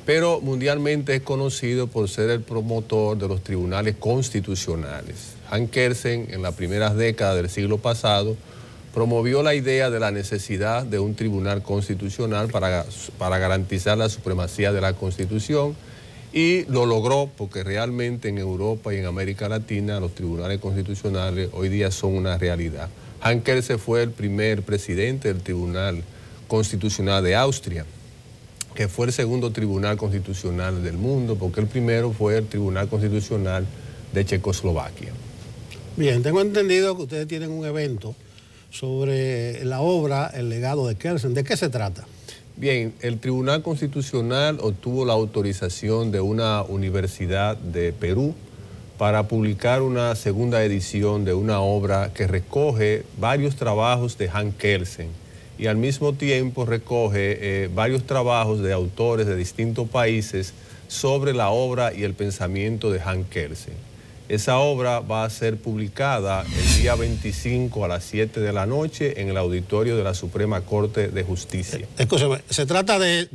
pero mundialmente es conocido por ser el promotor de los tribunales constitucionales. Hans Kelsen, en las primeras décadas del siglo pasado, promovió la idea de la necesidad de un tribunal constitucional para garantizar la supremacía de la Constitución Y lo logró porque realmente en Europa y en América Latina los tribunales constitucionales hoy día son una realidad. Hanns Kelsen fue el primer presidente del Tribunal Constitucional de Austria, que fue el segundo tribunal constitucional del mundo, porque el primero fue el Tribunal Constitucional de Checoslovaquia. Bien, tengo entendido que ustedes tienen un evento sobre la obra El legado de Kelsen. ¿De qué se trata? Bien, el Tribunal Constitucional obtuvo la autorización de una universidad de Perú para publicar una segunda edición de una obra que recoge varios trabajos de Hanns Kelsen y al mismo tiempo recoge varios trabajos de autores de distintos países sobre la obra y el pensamiento de Hanns Kelsen. Esa obra va a ser publicada el día 25 a las 7 de la noche en el auditorio de la Suprema Corte de Justicia. Escúchame, ¿se trata de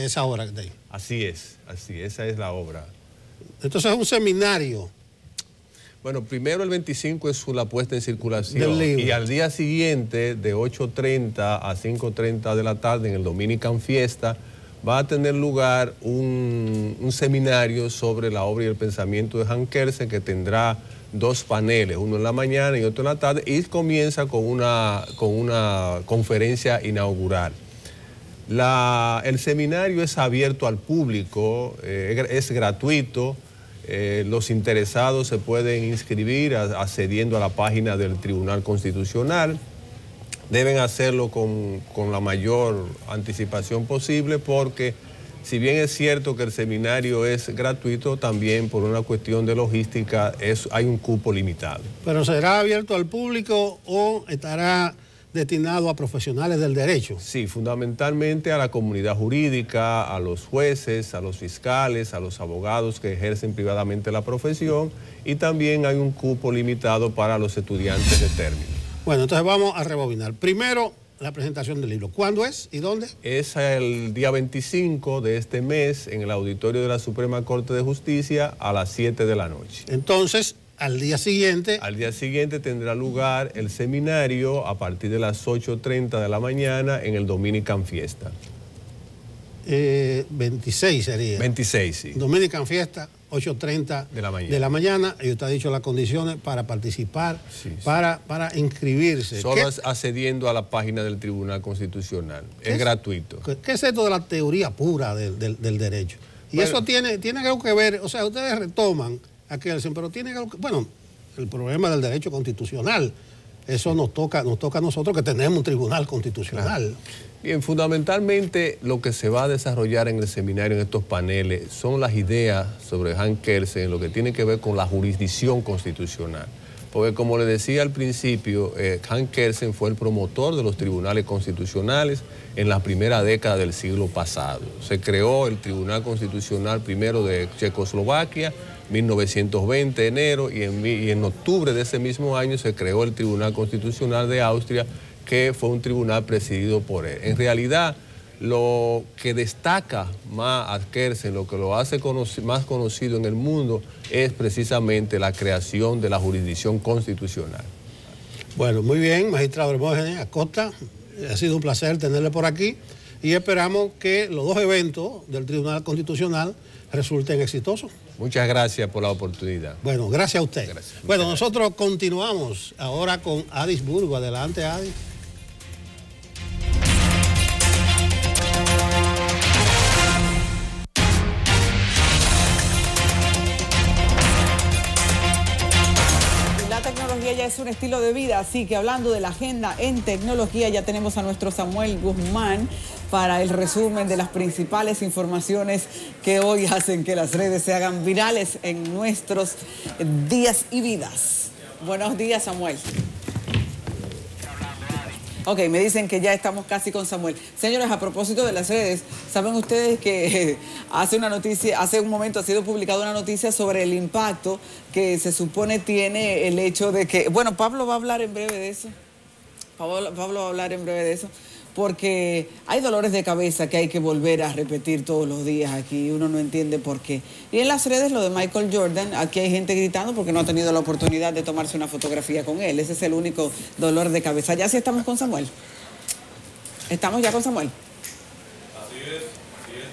esa obra? Así es, esa es la obra. Entonces es un seminario. Bueno, primero el 25 es la puesta en circulación del libro. Y al día siguiente, de 8:30 a 5:30 de la tarde en el Dominican Fiesta, va a tener lugar un seminario sobre la obra y el pensamiento de Hanns Kelsen que tendrá 2 paneles, uno en la mañana y otro en la tarde, y comienza con una conferencia inaugural. El seminario es abierto al público, es gratuito, los interesados se pueden inscribir accediendo a la página del Tribunal Constitucional. Deben hacerlo con la mayor anticipación posible porque si bien es cierto que el seminario es gratuito, también por una cuestión de logística hay un cupo limitado. ¿Pero será abierto al público o estará destinado a profesionales del derecho? Sí, fundamentalmente a la comunidad jurídica, a los jueces, a los fiscales, a los abogados que ejercen privadamente la profesión y también hay un cupo limitado para los estudiantes de término. Bueno, entonces vamos a rebobinar. Primero, la presentación del libro. ¿Cuándo es y dónde? Es el día 25 de este mes en el auditorio de la Suprema Corte de Justicia a las 7 de la noche. Entonces, al día siguiente... Al día siguiente tendrá lugar el seminario a partir de las 8:30 de la mañana en el Dominican Fiesta. 26 sería. 26, sí. Dominican Fiesta, 8:30 de la mañana. Y usted ha dicho las condiciones para participar, sí. para inscribirse. Solo accediendo a la página del Tribunal Constitucional. Es gratuito. ¿Qué es esto de la teoría pura del derecho? Y bueno, eso tiene algo que ver, o sea, ustedes retoman a Kelsen, pero tiene algo que, bueno, el problema del derecho constitucional, eso nos toca a nosotros que tenemos un tribunal constitucional. Claro. Bien, fundamentalmente lo que se va a desarrollar en el seminario, en estos paneles, son las ideas sobre Hanns Kelsen, lo que tiene que ver con la jurisdicción constitucional. Porque como le decía al principio, Hanns Kelsen fue el promotor de los tribunales constitucionales en la primera década del siglo pasado. Se creó el Tribunal Constitucional primero de Checoslovaquia, 1920, enero, y en octubre de ese mismo año se creó el Tribunal Constitucional de Austria, que fue un tribunal presidido por él. En realidad, lo que destaca más a Kelsen, lo que lo hace más conocido en el mundo, es precisamente la creación de la jurisdicción constitucional. Bueno, muy bien, magistrado Hermógenes Acosta, ha sido un placer tenerle por aquí y esperamos que los 2 eventos del Tribunal Constitucional resulten exitosos. Muchas gracias por la oportunidad. Bueno, gracias a usted. Gracias. Bueno, nosotros continuamos ahora con Adis Burgo. Adelante, Adis. Ya es un estilo de vida, así que hablando de la agenda en tecnología, ya tenemos a nuestro Samuel Guzmán para el resumen de las principales informaciones que hoy hacen que las redes se hagan virales en nuestros días y vidas. Buenos días, Samuel. Ok, me dicen que ya estamos casi con Samuel. Señores, a propósito de las redes, ¿saben ustedes que hace un momento ha sido publicada una noticia sobre el impacto que se supone tiene el hecho de que... Bueno, Pablo va a hablar en breve de eso. Pablo va a hablar en breve de eso. Porque hay dolores de cabeza que hay que volver a repetir todos los días aquí, uno no entiende por qué. Y en las redes lo de Michael Jordan, aquí hay gente gritando porque no ha tenido la oportunidad de tomarse una fotografía con él. Ese es el único dolor de cabeza. Ya sí estamos con Samuel. ¿Estamos ya con Samuel? Así es.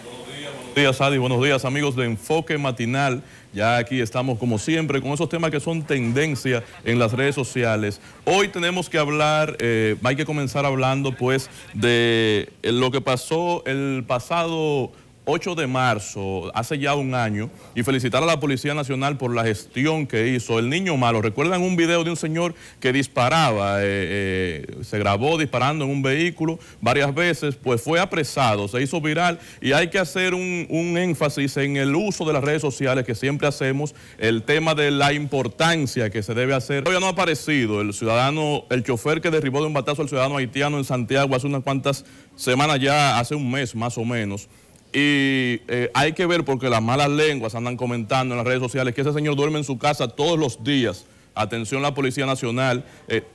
Buenos días Buenos días, Adi. Buenos días, amigos de Enfoque Matinal. Ya aquí estamos, como siempre, con esos temas que son tendencia en las redes sociales. Hoy tenemos que hablar, hay que comenzar hablando, pues, de lo que pasó el pasado 8 de marzo, hace ya un año, y felicitar a la Policía Nacional por la gestión que hizo. El niño malo, ¿recuerdan un video de un señor que disparaba? Se grabó disparando en un vehículo varias veces, pues fue apresado, se hizo viral, y hay que hacer un énfasis en el uso de las redes sociales que siempre hacemos, el tema de la importancia que se debe hacer. Todavía no ha aparecido el ciudadano, el chofer que derribó de un batazo al ciudadano haitiano en Santiago hace unas cuantas semanas ya, hace un mes más o menos. Y hay que ver, porque las malas lenguas andan comentando en las redes sociales que ese señor duerme en su casa todos los días. Atención, la Policía Nacional,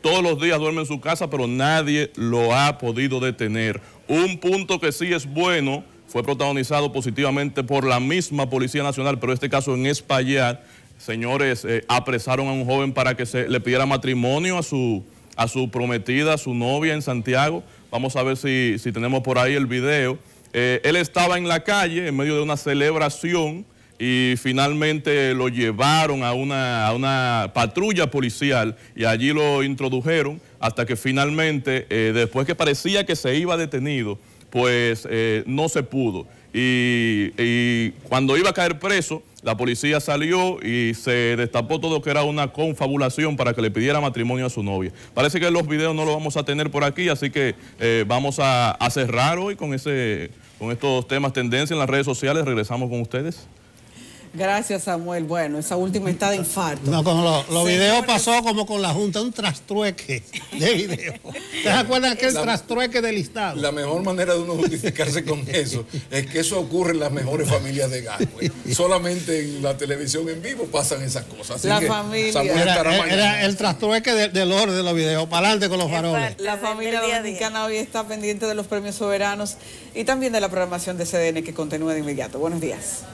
todos los días duerme en su casa, pero nadie lo ha podido detener. Un punto que sí es bueno, fue protagonizado positivamente por la misma Policía Nacional, pero en este caso en Espaillat, señores, apresaron a un joven para que le pidiera matrimonio a su prometida, a su novia en Santiago. Vamos a ver si tenemos por ahí el video. Él estaba en la calle en medio de una celebración y finalmente lo llevaron a una patrulla policial y allí lo introdujeron hasta que finalmente, después que parecía que se iba detenido, pues no se pudo. Y cuando iba a caer preso, la policía salió y se destapó todo que era una confabulación para que le pidiera matrimonio a su novia. Parece que los videos no los vamos a tener por aquí, así que vamos a cerrar hoy con estos temas tendencia en las redes sociales. Regresamos con ustedes. Gracias, Samuel. Bueno, esa última está de infarto. No, con los videos pasó como con la Junta, un trastrueque de videos. ¿Te acuerdan que el trastrueque del listado? La mejor manera de uno justificarse con eso es que eso ocurre en las mejores familias de Galway. Solamente en la televisión en vivo pasan esas cosas. Así la que familia. Samuel Era el trastrueque del orden de los videos. Para adelante con los faroles. La familia dominicana hoy está pendiente de los premios soberanos y también de la programación de CDN que continúa de inmediato. Buenos días.